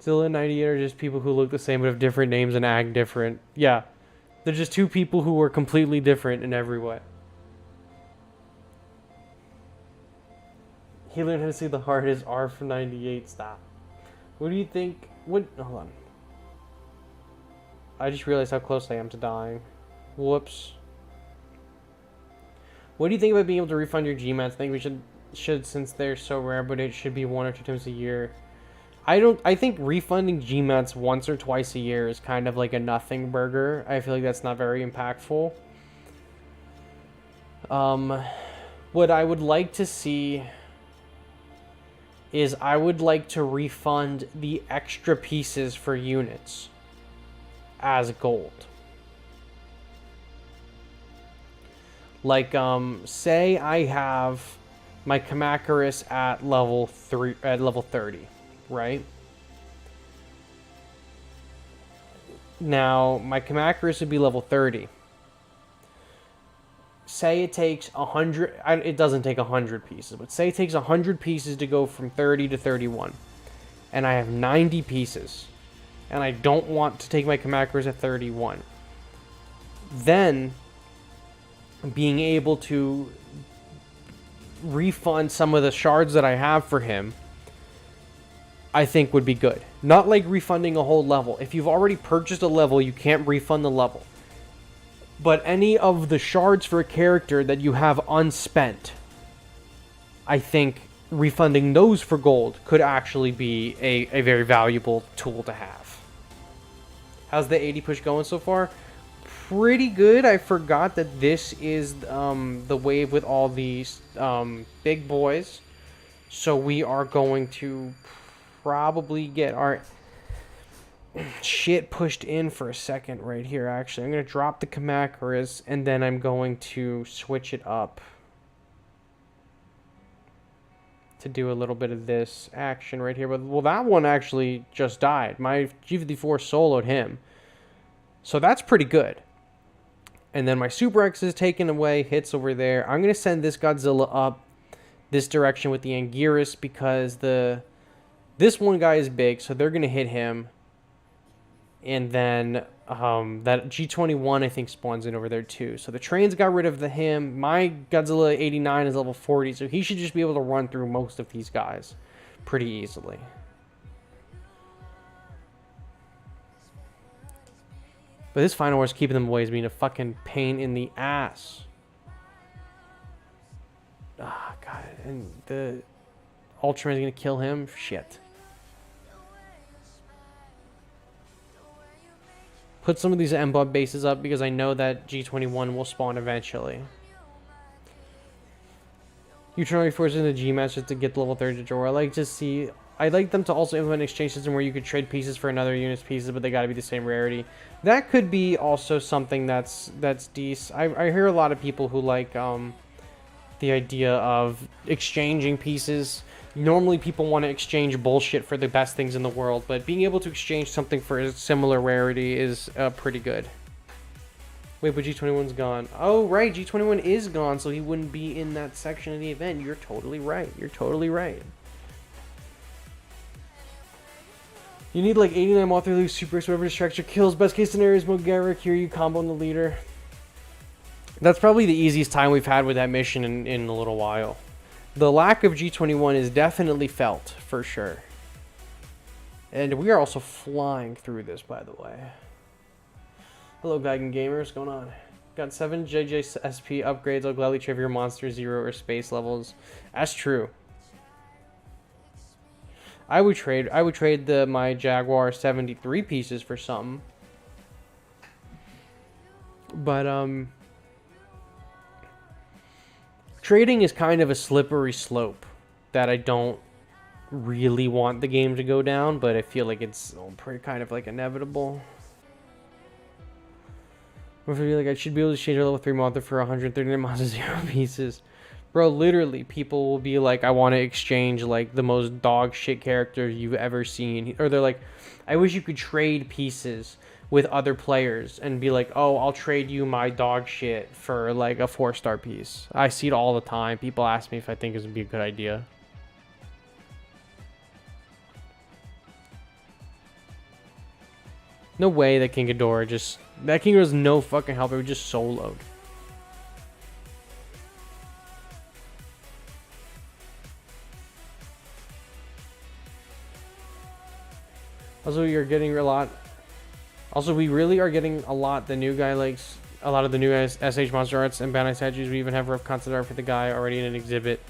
Zilla and 98 are just people who look the same but have different names and act different. Yeah. They're just two people who are completely different in every way. He learned how to see the hardest R from 98. Stop. What do you think? What? Hold on. I just realized how close I am to dying. Whoops. What do you think about being able to refund your GMATs? I think we should since they're so rare, but it should be 1 or 2 times a year. I think refunding GMATs once or twice a year is kind of like a nothing burger. I feel like that's not very impactful. What I would like to see is I would like to refund the extra pieces for units as gold. Like, say I have my Kamacuras at level 30, right? Now, my Kamacuras would be level 30. Say it takes 100, it doesn't take 100 pieces, but say it takes 100 pieces to go from 30 to 31. And I have 90 pieces. And I don't want to take my Kamacuras at 31. Then, being able to refund some of the shards that I have for him, I think would be good. Not like refunding a whole level. If you've already purchased a level, you can't refund the level. But any of the shards for a character that you have unspent, I think refunding those for gold could actually be a very valuable tool to have. How's the 80 push going so far? Pretty good. I forgot that this is the wave with all these big boys. So we are going to probably get our shit pushed in for a second right here, actually. I'm going to drop the Kamacuras, and then I'm going to switch it up to do a little bit of this action right here. But, well, that one actually just died. My G54 soloed him. So that's pretty good. And then my Super X is taken away, hits over there. I'm going to send this Godzilla up this direction with the Anguirus because this one guy is big, so they're going to hit him. And then that G21, I think, spawns in over there too. So the trains got rid of him. My Godzilla 89 is level 40, so he should just be able to run through most of these guys pretty easily. But this final war's keeping them away is being a fucking pain in the ass. Ah, God. And the Ultraman's gonna kill him? Shit. Put some of these M-Bob bases up because I know that G21 will spawn eventually. You turn on forces into G-Match just to get the level 30 to draw. I'd like them to also implement an exchange system where you could trade pieces for another unit's pieces, but they gotta be the same rarity. That could be also something that's decent. I hear a lot of people who like the idea of exchanging pieces. Normally people want to exchange bullshit for the best things in the world, but being able to exchange something for a similar rarity is pretty good. Wait, but G21's gone. Oh, right, G21 is gone, so he wouldn't be in that section of the event. You're totally right. You're totally right. You need like 89 Moth or lose Super X, whatever distracts your kills. Best case scenario is Mogera, Kiryu, combo on the leader. That's probably the easiest time we've had with that mission in a little while. The lack of G21 is definitely felt, for sure. And we are also flying through this, by the way. Hello, Geigen Gamers. What's going on? Got 7 JJSP upgrades. I'll gladly trade your monster 0 or space levels. That's true. I would trade my Jaguar 73 pieces for something. But trading is kind of a slippery slope that I don't really want the game to go down, but I feel like it's pretty kind of like inevitable. I feel like I should be able to change a level 3 monster for 139 monster 0 pieces. Bro, literally, people will be like, I want to exchange, like, the most dog shit character you've ever seen. Or they're like, I wish you could trade pieces with other players and be like, oh, I'll trade you my dog shit for, like, a 4-star piece. I see it all the time. People ask me if I think it would be a good idea. No way that King Ghidorah just... That King Ghidorah's no fucking help. It was just soloed. Also, you're getting a lot. Also, we really are getting a lot. The new guy likes a lot of the new SH monster arts and Bandai statues. We even have rough concept art for the guy already in an exhibit.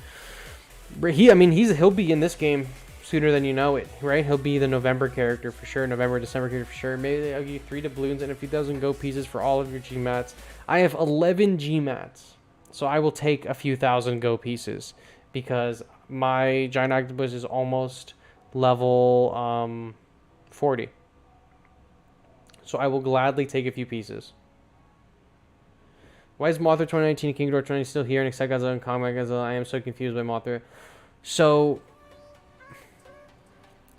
He'll be in this game sooner than you know it, right? He'll be the November character for sure, November, December character for sure. Maybe I'll give you 3 doubloons and a few dozen go pieces for all of your GMATs. I have 11 GMATs, so I will take a few thousand go pieces because my giant octopus is almost level 40. So I will gladly take a few pieces. Why is Mothra 2019 and King Ghidorah 20 still here and Excite Godzilla and Combat Godzilla? I am so confused by Mothra. So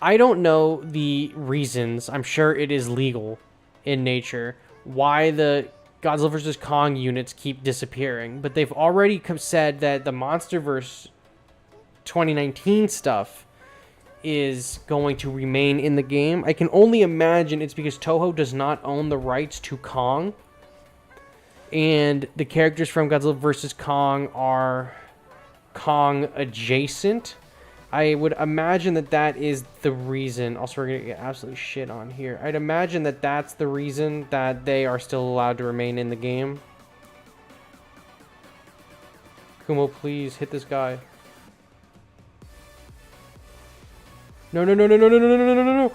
I don't know the reasons. I'm sure it is legal in nature why the Godzilla vs. Kong units keep disappearing. But they've already said that the MonsterVerse 2019 stuff is going to remain in the game. I can only imagine it's because Toho does not own the rights to Kong. And the characters from Godzilla vs. Kong are Kong adjacent. I would imagine that that is the reason. Also, we're going to get absolutely shit on here. I'd imagine that that's the reason that they are still allowed to remain in the game. Kumo, please hit this guy. No, no, no, no, no, no, no, no, no, no, no.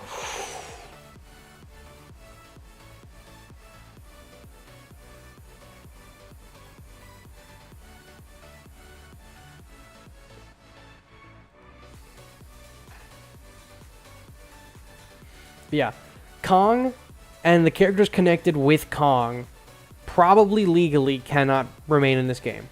Yeah, Kong and the characters connected with Kong probably legally cannot remain in this game.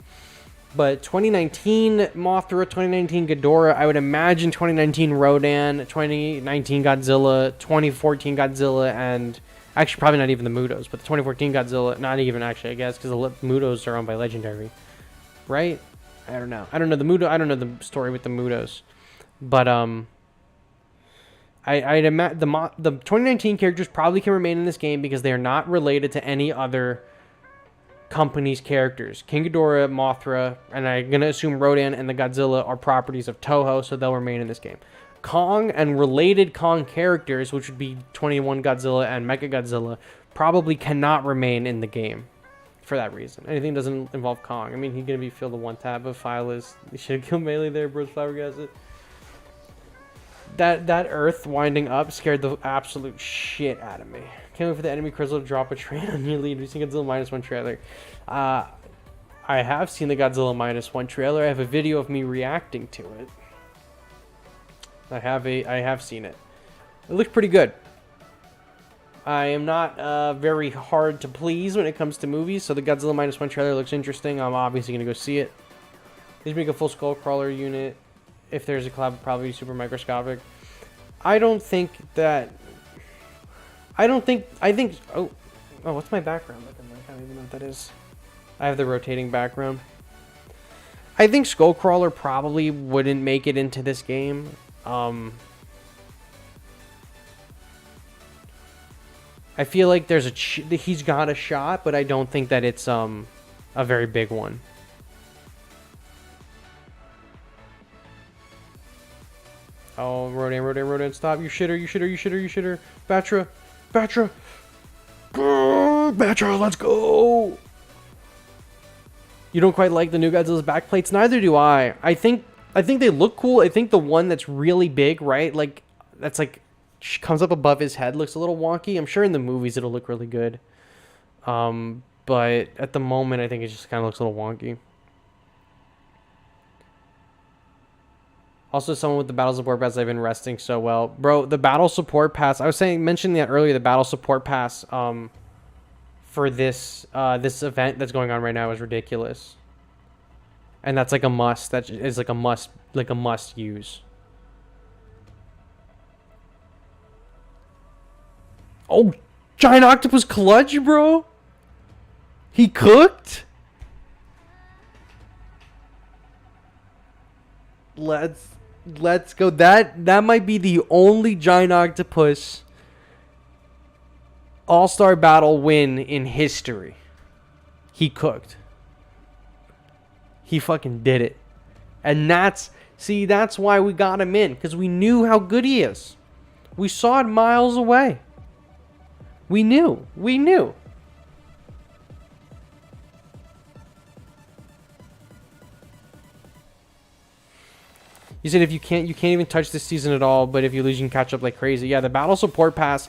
But 2019 Mothra, 2019 Ghidorah, I would imagine 2019 Rodan, 2019 Godzilla, 2014 Godzilla, and actually probably not even the Mutos, but the 2014 Godzilla, not even actually, I guess, because the Mutos are owned by Legendary, right? I don't know. I don't know the story with the Mutos, but I'd imagine the 2019 characters probably can remain in this game because they are not related to any other company's characters. King Ghidorah, Mothra, and I'm going to assume Rodan and the Godzilla are properties of Toho, so they'll remain in this game. Kong and related Kong characters, which would be 21 Godzilla and Mechagodzilla, probably cannot remain in the game for that reason. Anything that doesn't involve Kong. I mean, he's going to be filled to one tab, but File is... You should have killed Melee there, bros. Flabbergasted. That Earth winding up scared the absolute shit out of me. Can't wait for the enemy crystal to drop a train on your lead. We've seen Godzilla -1 trailer. I have seen the Godzilla -1 trailer. I have a video of me reacting to it. I have seen it. It looks pretty good. I am not very hard to please when it comes to movies, so the Godzilla -1 trailer looks interesting. I'm obviously gonna go see it. They make a full skull crawler unit. If there's a collab, probably super microscopic. I think. Oh, what's my background looking like? I don't even know what that is. I have the rotating background. I think Skullcrawler probably wouldn't make it into this game. I feel like he's got a shot, but I don't think that it's a very big one. Oh, Rodan, stop. You shitter. Batra. Batra, let's go. You don't quite like the new Godzilla's backplates? Neither do I. I think they look cool. I think the one that's really big, right? Like, that's like, comes up above his head looks a little wonky. I'm sure in the movies it'll look really good. But at the moment, I think it just kind of looks a little wonky. Also, someone with the battle support pass, I've been resting so well. Bro, the battle support pass, I was mentioning that earlier, the battle support pass for this this event that's going on right now is ridiculous. And that's like a must. That is like a must use. Oh, giant octopus clutch, bro. He cooked? Let's go. That might be the only giant octopus all-star battle win in history. He cooked. He fucking did it. And that's why we got him in, because we knew how good he is. We saw it miles away. We knew. We knew. You said if you can't even touch this season at all, but if you lose, you can catch up like crazy. Yeah, the battle support pass.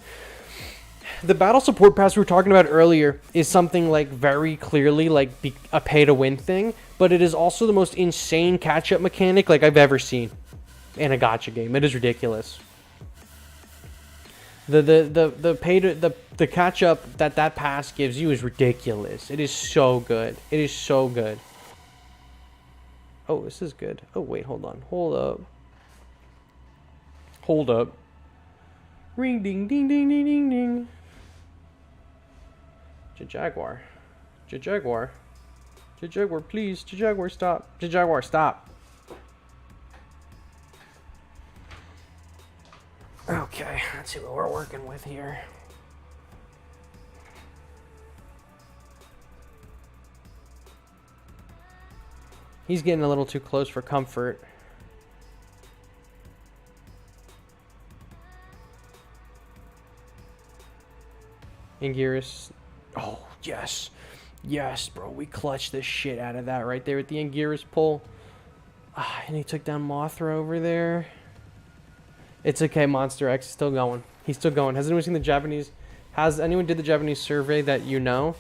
The battle support pass we were talking about earlier is something like very clearly like a pay-to-win thing, but it is also the most insane catch-up mechanic like I've ever seen in a gacha game. It is ridiculous. The catch-up that pass gives you is ridiculous. It is so good. It is so good. Oh, this is good. Oh, wait, hold on. Hold up. Hold up. Ring, ding, ding, ding, ding, ding, ding. Jaguar. Jaguar. Jaguar, please. Jaguar, stop. Jaguar, stop. Okay, let's see what we're working with here. He's getting a little too close for comfort. Anguirus. Oh, yes. Yes, bro. We clutched the shit out of that right there with the Anguirus pull. Ah, and he took down Mothra over there. It's okay. Monster X is still going. He's still going. Has anyone seen the Japanese... Has anyone did the Japanese survey that you know?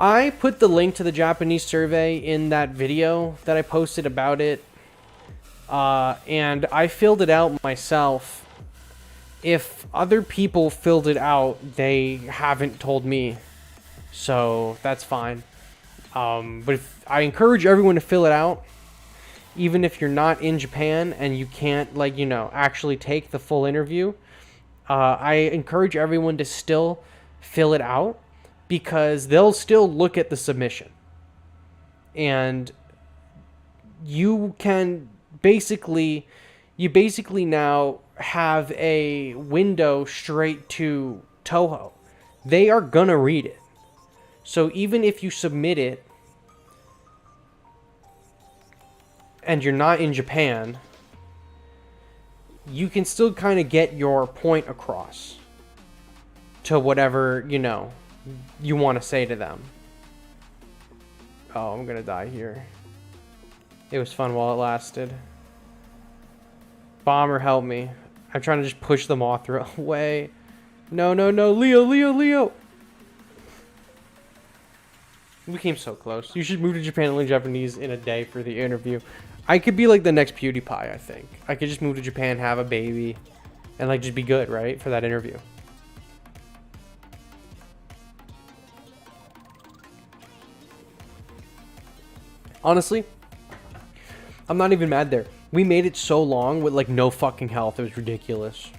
I put the link to the Japanese survey in that video that I posted about it. And I filled it out myself. If other people filled it out, they haven't told me. So that's fine. But I encourage everyone to fill it out. Even if you're not in Japan and you can't, like, you know, actually take the full interview. I encourage everyone to still fill it out. Because they'll still look at the submission. And you can basically... You basically now have a window straight to Toho. They are gonna read it. So even if you submit it and you're not in Japan, you can still kind of get your point across to whatever, you know, you want to say to them. Oh, I'm gonna die here. It was fun while it lasted. Bomber, help me. I'm trying to just push the Mothra away. No, no, no. Leo, Leo, Leo. We came so close. You should move to Japan and learn Japanese in a day for the interview. I could be like the next PewDiePie, I think. I could just move to Japan, have a baby, and like just be good, right? For that interview. Honestly, I'm not even mad there. We made it so long with like no fucking health. It was ridiculous.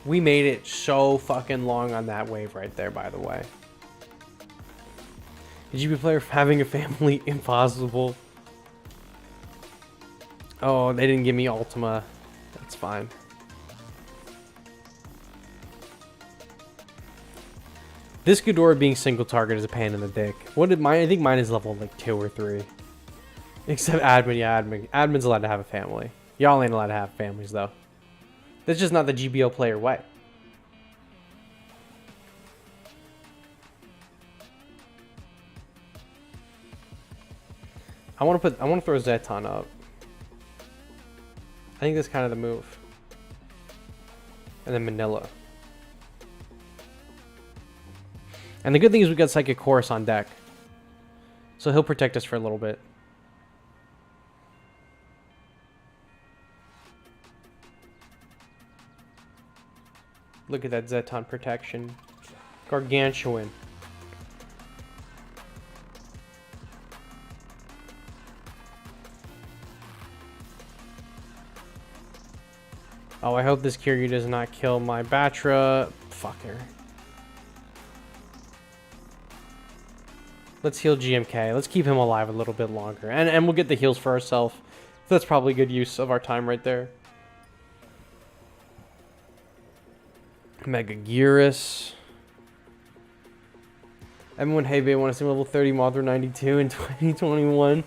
We made it so fucking long on that wave right there, by the way. Did you be player having a family impossible? Oh, they didn't give me Ultima. That's fine. This Ghidorah being single target is a pain in the dick. What did mine? I think mine is level like 2 or 3. Except admin, yeah, admin's allowed to have a family. Y'all ain't allowed to have families though. That's just not the GBO player way. I want to throw Zeton up. I think that's kind of the move. And then Manila. And the good thing is we got Psychic Chorus on deck. So he'll protect us for a little bit. Look at that Zeton protection. Gargantuan. Oh, I hope this Kiryu does not kill my Batra. Fucker. Let's heal GMK. Let's keep him alive a little bit longer. And we'll get the heals for ourselves. That's probably good use of our time right there. Mega Gearus. Everyone, hey babe, want to see level 30 Mothra 92 in 2021?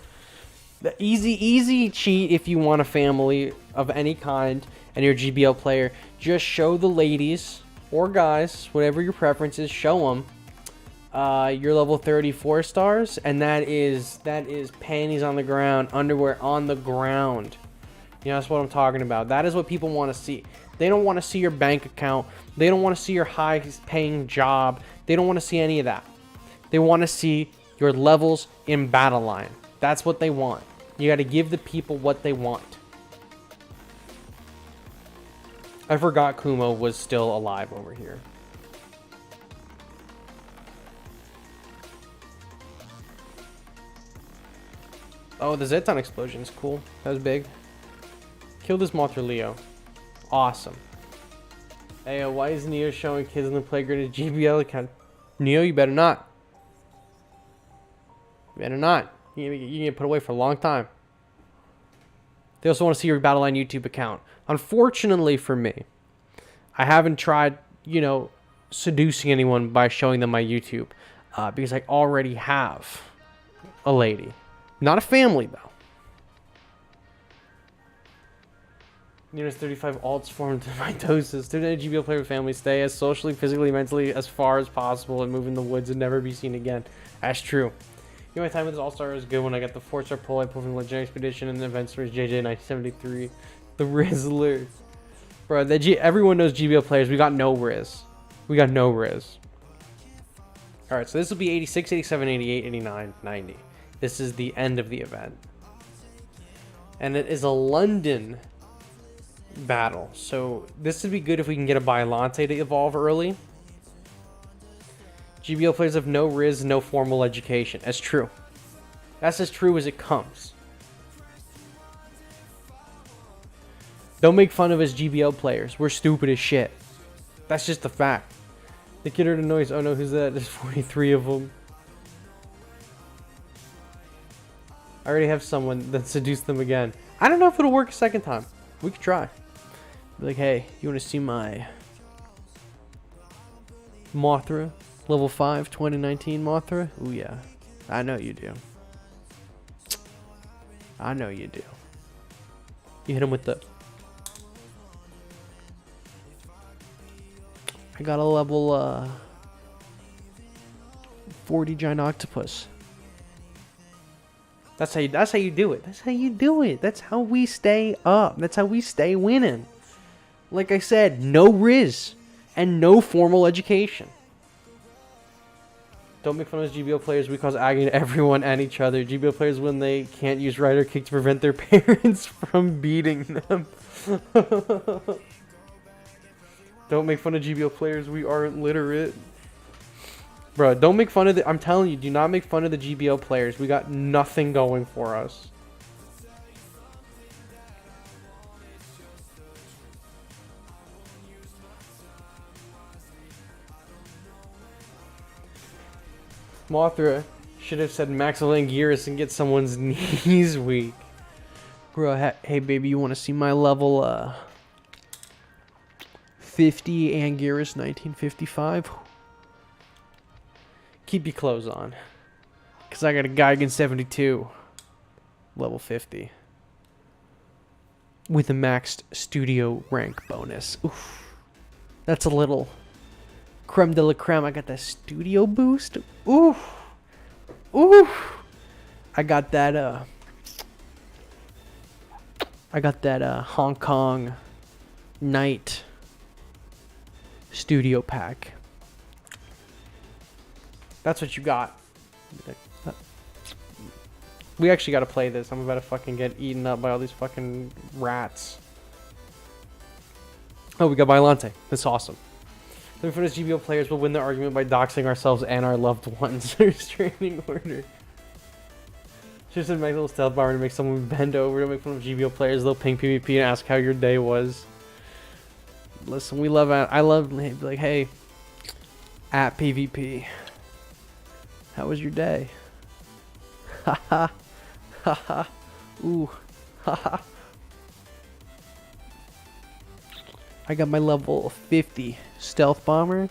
The easy cheat if you want a family of any kind and you're a GBL player. Just show the ladies or guys, whatever your preference is, show them your level 34 stars, and that is panties on the ground, underwear on the ground. You know, that's what I'm talking about. That is what people want to see. They don't want to see your bank account. They don't want to see your high-paying job. They don't want to see any of that. They want to see your levels in battle line. That's what they want. You got to give the people what they want. I forgot Kumo was still alive over here. Oh, the Zeton explosion is cool. That was big. Kill this Mothra Leo. Awesome. Hey, why is Neo showing kids in the playground a GBL account? Neo, you better not. You better not. You get put away for a long time. They also want to see your Battleline YouTube account. Unfortunately for me, I haven't tried, you know, seducing anyone by showing them my YouTube. Because I already have a lady. Not a family, though. Units 35 alts formed mitosis. Student GBL player with family. Stay as socially, physically, mentally as far as possible and move in the woods and never be seen again. That's true. You know, my time with this All-Star was good when I got the 4-star pull I pulled from the Legend Expedition and the event series JJ 1973. The Rizzler. Bro, everyone knows GBL players. We got no Riz. We got no Riz. Alright, so this will be 86, 87, 88, 89, 90. This is the end of the event. And it is a London battle. So this would be good if we can get a Viability to evolve early. GBL players have no Riz, no formal education. That's true. That's as true as it comes. Don't make fun of us GBL players. We're stupid as shit. That's just the fact. The kid heard a noise. Oh no, who's that? There's 43 of them. I already have someone that seduced them again. I don't know if it'll work a second time. We could try. Be like, hey, you want to see my Mothra? Level 5, 2019 Mothra? Ooh, yeah. I know you do. I know you do. You hit him with the... I got a level 40 giant octopus. That's how you do it. That's how you do it. That's how we stay up. That's how we stay winning. Like I said, no Riz and no formal education. Don't make fun of GBO players. We cause agony to everyone and each other. GBO players when they can't use Rider Kick to prevent their parents from beating them. Don't make fun of GBO players. We aren't literate. Bro, don't make fun of the... I'm telling you, do not make fun of the GBO players. We got nothing going for us. Mothra should have said Max Langiris and get someone's knees weak. Bro, hey baby, you want to see my level 50 Anguirus 1955? Keep your clothes on. Because I got a Geigen 72. Level 50. With a maxed studio rank bonus. Oof. That's a little creme de la creme. I got that studio boost. Oof. Oof. I got that Hong Kong night studio pack. That's what you got. We actually got to play this. I'm about to fucking get eaten up by all these fucking rats. Oh, we got Violante. That's awesome. Then for this GBO players will win the argument by doxing ourselves and our loved ones. Restraining order. Just a nice little stealth bar to make someone bend over to make fun of GBO players. They'll ping PvP and ask how your day was. Listen, we love it. I love like, hey, at PvP. How was your day? Haha. Haha. Ooh. Haha. I got my level 50 stealth bomber.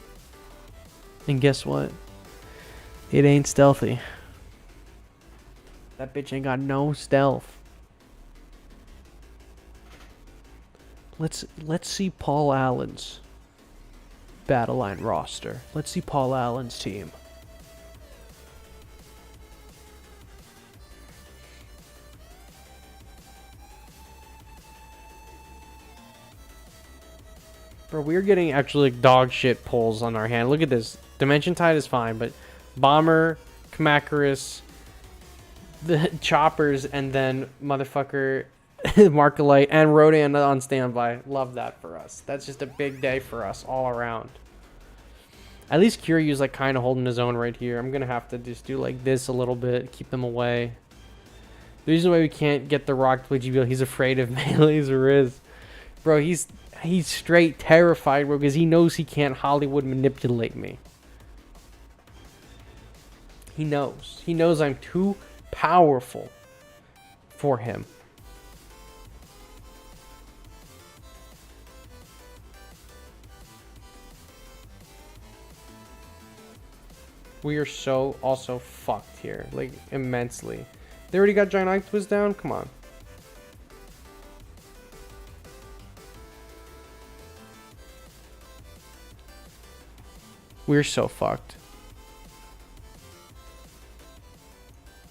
And guess what? It ain't stealthy. That bitch ain't got no stealth. Let's see Paul Allen's battle line roster. Let's see Paul Allen's team. Bro, we're getting actually like dog shit pulls on our hand. Look at this. Dimension Tide is fine, but Bomber, Kamacuras, the Choppers, and then motherfucker Markalite and Rodan on standby. Love that for us. That's just a big day for us all around. At least Kiryu's like kind of holding his own right here. I'm going to have to just do like this a little bit, keep them away. The reason why we can't get the Rock to play GBL, he's afraid of melees or Riz. Bro, he's straight terrified, bro, because he knows he can't Hollywood manipulate me. He knows. He knows I'm too powerful for him. We are so also fucked here, like immensely. They already got Giant Octopus down? Come on. We're so fucked.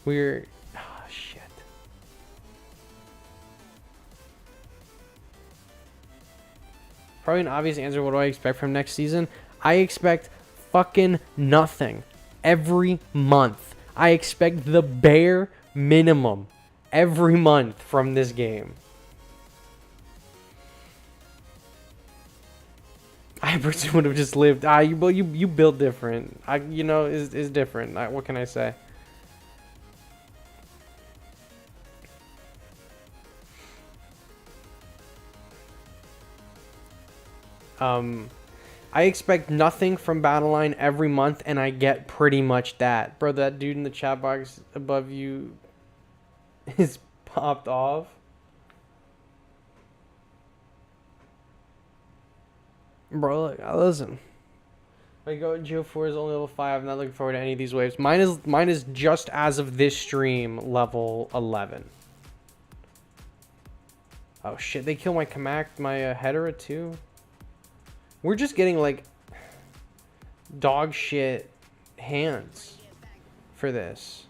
We're... Oh, shit. Probably an obvious answer. What do I expect from next season? I expect fucking nothing. Every month. I expect the bare minimum. Every month from this game. I personally would have just lived. You built different. You know, is different. What can I say? I expect nothing from Battleline every month, and I get pretty much that. Bro, that dude in the chat box above you is popped off. Bro, look, listen. My Go Geo 4 is only level 5. I'm not looking forward to any of these waves. Mine is just as of this stream level 11. Oh shit, they kill my Hedera too. We're just getting like dog shit hands for this.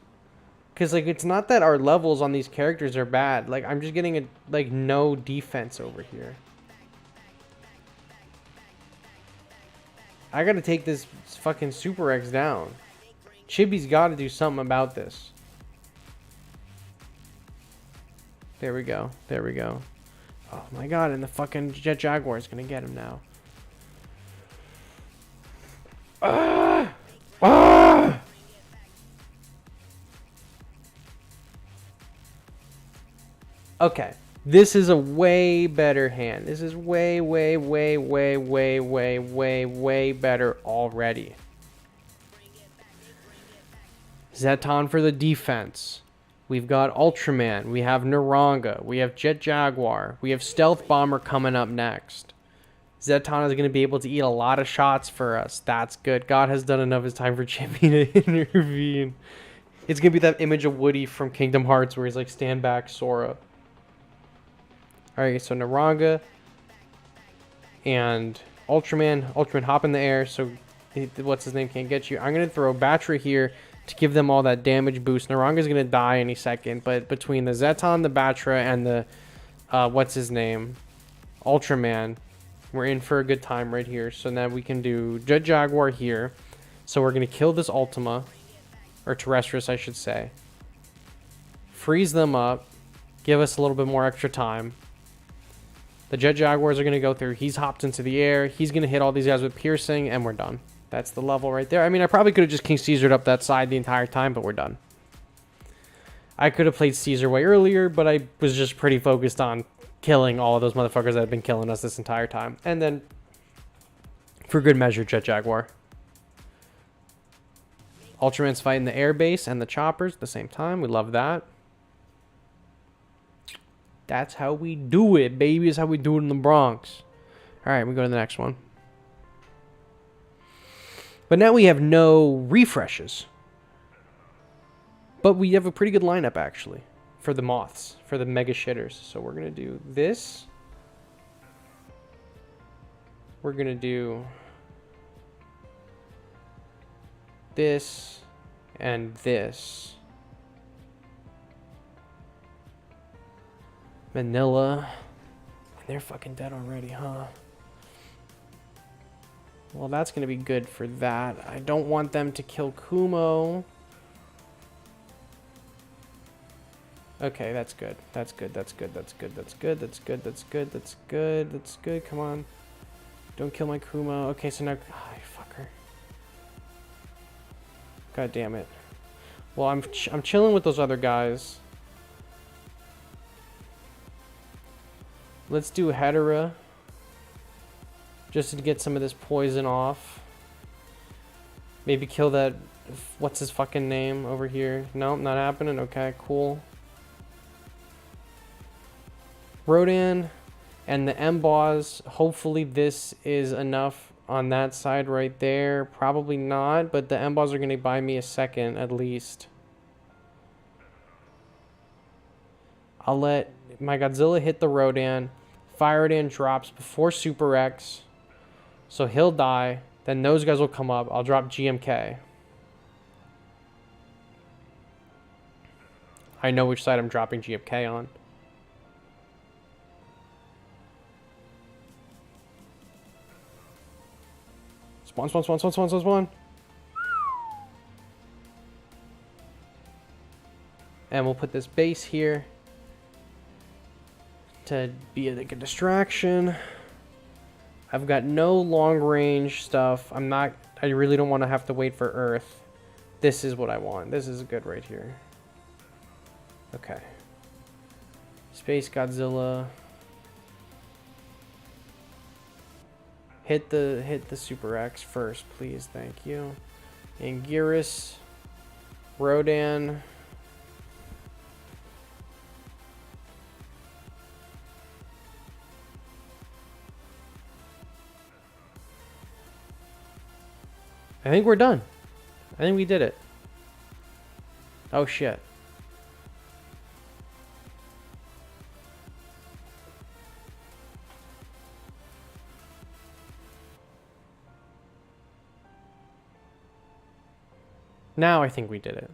Cause like it's not that our levels on these characters are bad. Like I'm just getting like no defense over here. I gotta take this fucking Super X down. Chibi's gotta do something about this. There we go. There we go. Oh my god, and the fucking Jet Jaguar is gonna get him now. Ah! Ah! Okay. This is a way better hand. This is way better already. Zeton for the defense. We've got Ultraman. We have Naranga. We have Jet Jaguar. We have Stealth Bomber coming up next. Zeton is going to be able to eat a lot of shots for us. That's good. God has done enough. It's time for Chippy to intervene. It's going to be that image of Woody from Kingdom Hearts where he's like, stand back, Sora. Alright, so Naranga and Ultraman. Ultraman hop in the air, so what's his name can't get you. I'm going to throw Batra here to give them all that damage boost. Naranga's going to die any second, but between the Zeton, the Batra, and the, what's his name, Ultraman, we're in for a good time right here. So now we can do Jet Jaguar here. So we're going to kill this Ultima, or Terrestrius, I should say. Freeze them up, give us a little bit more extra time. The Jet Jaguars are going to go through. He's hopped into the air. He's going to hit all these guys with piercing, and we're done. That's the level right there. I mean, I probably could have just King Caesared up that side the entire time, but we're done. I could have played Caesar way earlier, but I was just pretty focused on killing all of those motherfuckers that have been killing us this entire time. And then, for good measure, Jet Jaguar. Ultraman's fighting the air base and the choppers at the same time. We love that. That's how we do it, baby. It's how we do it in the Bronx. Alright, we go to the next one. But now we have no refreshes. But we have a pretty good lineup, actually, for the moths, for the mega shitters. So we're going to do this. We're going to do this and this. Manila. They're fucking dead already, huh? Well, that's going to be good for that. I don't want them to kill Kumo. Okay, that's good. That's good. That's good. That's good. That's good. That's good. That's good. That's good. That's good. Come on. Don't kill my Kumo. Okay, so now... Oh, you fucker. God damn it. Well, I'm chilling with those other guys. Let's do Hetera. Just to get some of this poison off. Maybe kill that... What's his fucking name over here? Nope, not happening. Okay, cool. Rodan and the M-Boss. Hopefully this is enough on that side right there. Probably not, but the M-Boss are going to buy me a second at least. I'll let my Godzilla hit the Rodan. Fire Rodan drops before Super X. So he'll die. Then those guys will come up. I'll drop GMK. I know which side I'm dropping GMK on. Spawn, spawn, spawn, spawn, spawn, spawn, spawn. And we'll put this base here to be like a distraction. I've got no long range stuff. I really don't want to have to wait for Earth. This is what I want. This is good right here. Okay. Space Godzilla. Hit the Super X first, please. Thank you. Anguirus, Rodan. I think we're done. I think we did it. Oh shit. Now I think we did it.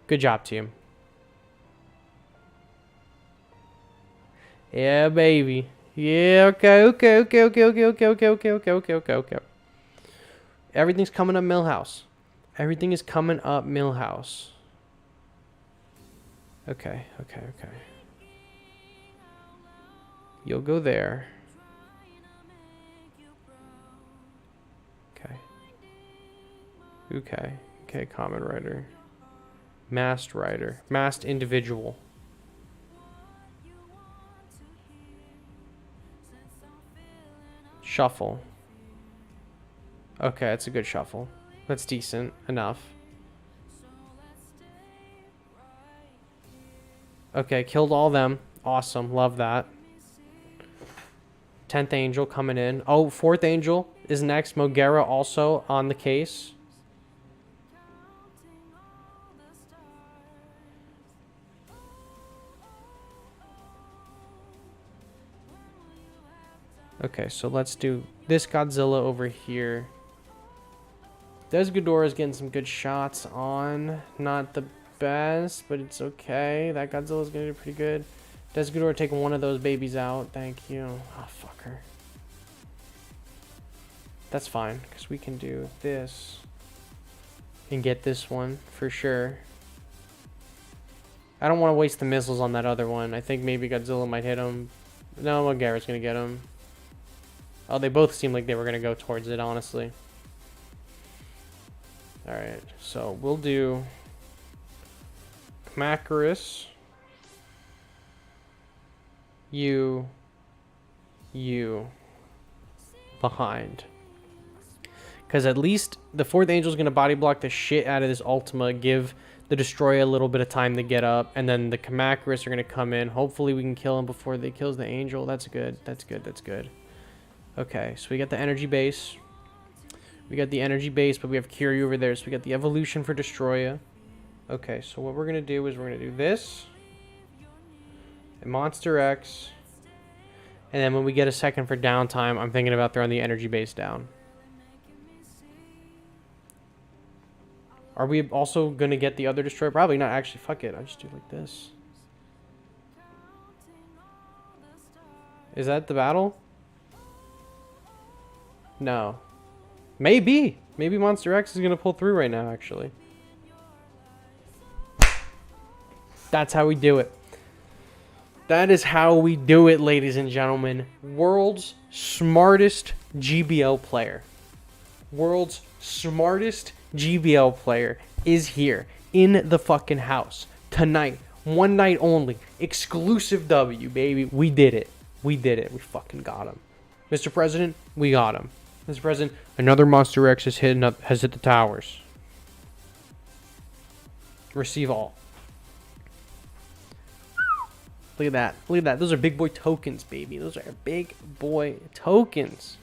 Good job, team. Yeah, baby. Yeah, okay. Everything's coming up Millhouse. Everything is coming up Millhouse. Okay. You'll go there. Okay, Common Rider. Masked Rider. Masked Individual. Shuffle. Okay, that's a good shuffle. That's decent enough. Okay, killed all them. Awesome, love that. 10th Angel coming in. Oh, 4th Angel is next. Mogera also on the case. Okay, so let's do this Godzilla over here. Desghidorah is getting some good shots on. Not the best, but it's okay. That Godzilla is going to do pretty good. Desghidorah taking one of those babies out. Thank you. Oh, fucker. That's fine, because we can do this and get this one for sure. I don't want to waste the missiles on that other one. I think maybe Godzilla might hit him. No, Mogera's going to get him. Oh, they both seem like they were going to go towards it, honestly. Alright, so we'll do Kamacuras. You behind. Because at least the 4th Angel is going to body block the shit out of this Ultima, give the Destroyer a little bit of time to get up, and then the Kamacuras are going to come in. Hopefully we can kill him before they kills the Angel. That's good. That's good. That's good. Okay, so we got the energy base. We got the energy base, but we have Curie over there, so we got the evolution for Destroya. Okay, so what we're gonna do is we're gonna do this, and Monster X, and then when we get a second for downtime, I'm thinking about throwing the energy base down. Are we also gonna get the other Destroyer? Probably not. Actually, fuck it. I just do like this. Is that the battle? No. Maybe. Maybe Monster X is going to pull through right now, actually. That's how we do it. That is how we do it, ladies and gentlemen. World's smartest GBL player. World's smartest GBL player is here in the fucking house tonight. One night only. Exclusive W, baby. We did it. We did it. We fucking got him. Mr. President, we got him. Mr. President, another Monster X has hit the towers. Receive all. Look at that. Look at that. Those are big boy tokens, baby. Those are big boy tokens.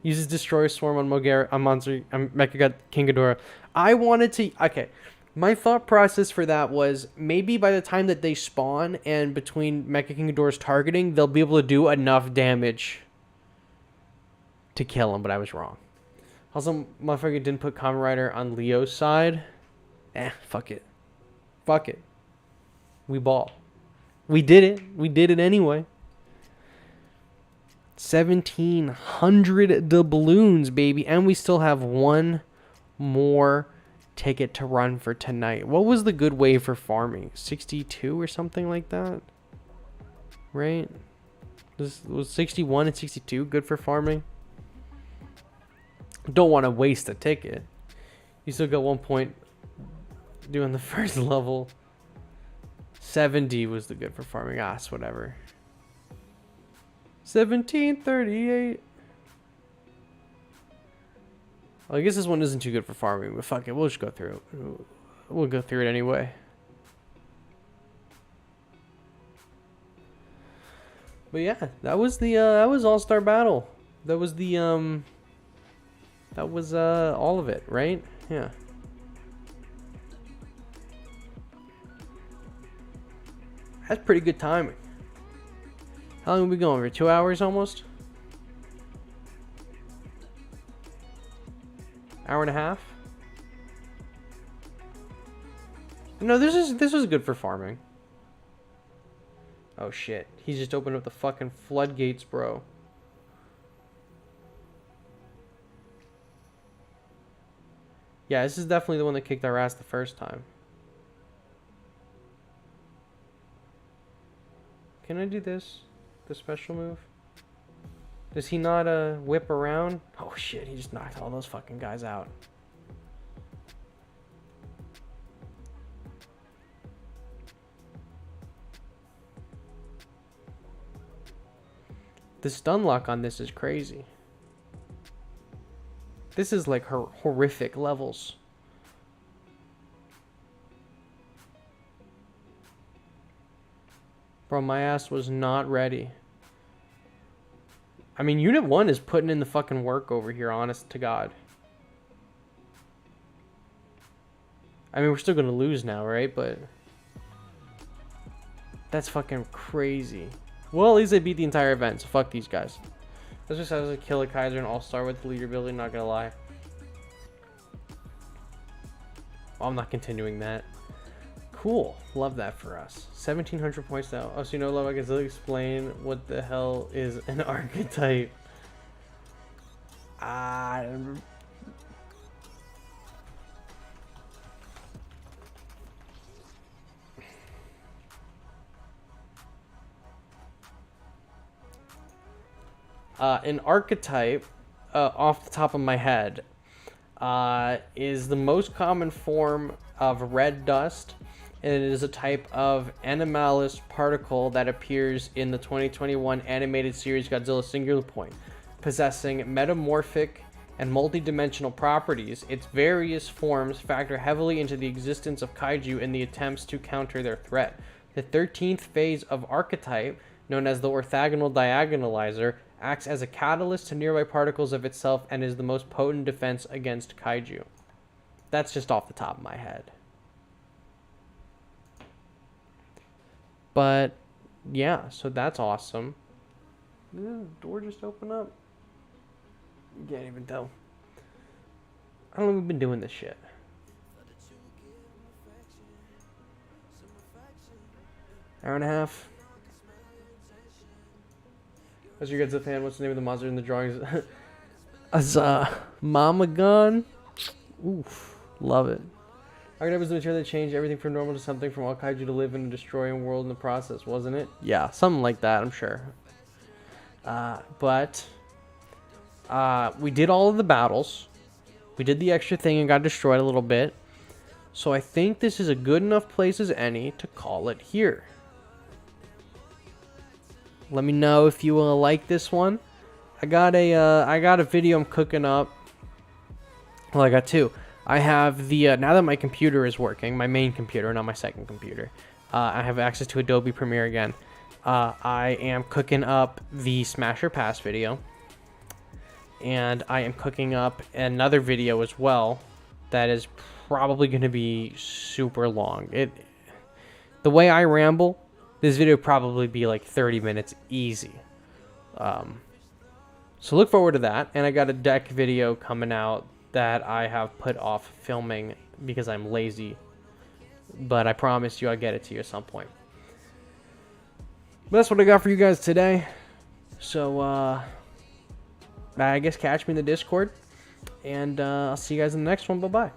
Uses Destroyer Swarm on Mecha God King Ghidorah. I wanted to... Okay. My thought process for that was maybe by the time that they spawn and between Mecha King Ghidorah's targeting, they'll be able to do enough damage to kill him, but I was wrong. Also, motherfucker didn't put Kamen Rider on Leo's side. Fuck it. Fuck it. We ball. We did it. We did it anyway. 1,700 doubloons, baby. And we still have one more ticket to run for tonight. What was the good wave for farming? 62 or something like that? Right? This was 61 and 62 good for farming? Don't want to waste a ticket. You still got 1 point doing the first level. 70 was the good for farming. It's whatever. 1738. Well, I guess this one isn't too good for farming, but fuck it, we'll just go through it. We'll go through it anyway. But yeah, that was the that was All-Star Battle. That was the that was all of it, right? Yeah. That's pretty good timing. How long are we going? For 2 hours almost? Hour and a half? No, this was good for farming. Oh shit. He's just opened up the fucking floodgates, bro. Yeah, this is definitely the one that kicked our ass the first time. Can I do this? The special move? Does he not whip around? Oh shit, he just knocked all those fucking guys out. The stun lock on this is crazy. This is like horrific levels. Bro, my ass was not ready. I mean, Unit 1 is putting in the fucking work over here, honest to God. I mean, we're still going to lose now, right? But that's fucking crazy. Well, at least they beat the entire event, so fuck these guys. Let's just have a kill a Kaiser and All-Star with the leader ability, not gonna lie. Well, I'm not continuing that. Cool. Love that for us. 1,700 points now. Oh, so you know, love, I can still explain what the hell is an archetype. An archetype, off the top of my head, is the most common form of red dust, and it is a type of anomalous particle that appears in the 2021 animated series Godzilla Singular Point, possessing metamorphic and multi-dimensional properties. Its various forms factor heavily into the existence of kaiju in the attempts to counter their threat. The 13th phase of archetype known as the orthogonal diagonalizer, acts as a catalyst to nearby particles of itself and is the most potent defense against kaiju. That's just off the top of my head. But yeah, so that's awesome. Did the door just open up? You can't even tell. How long have we been doing this shit? Hour and a half. As your Godzilla fan, what's the name of the monster in the drawings? As Mama Gun. Oof, love it. Archetype was the material that changed everything from normal to something from all kaiju to live in a destroying world in the process, wasn't it? Yeah, something like that, I'm sure. But we did all of the battles. We did the extra thing and got destroyed a little bit. So I think this is a good enough place as any to call it here. Let me know if you like this one. I got a video I'm cooking up. Well, I got two. I have the now that my computer is working, my main computer, not my second computer. I have access to Adobe Premiere again. I am cooking up the Smasher Pass video, and I am cooking up another video as well that is probably going to be super long. The way I ramble, this video would probably be like 30 minutes easy. So look forward to that. And I got a deck video coming out that I have put off filming because I'm lazy. But I promise you I'll get it to you at some point. But that's what I got for you guys today. So, I guess catch me in the Discord. And I'll see you guys in the next one. Bye-bye.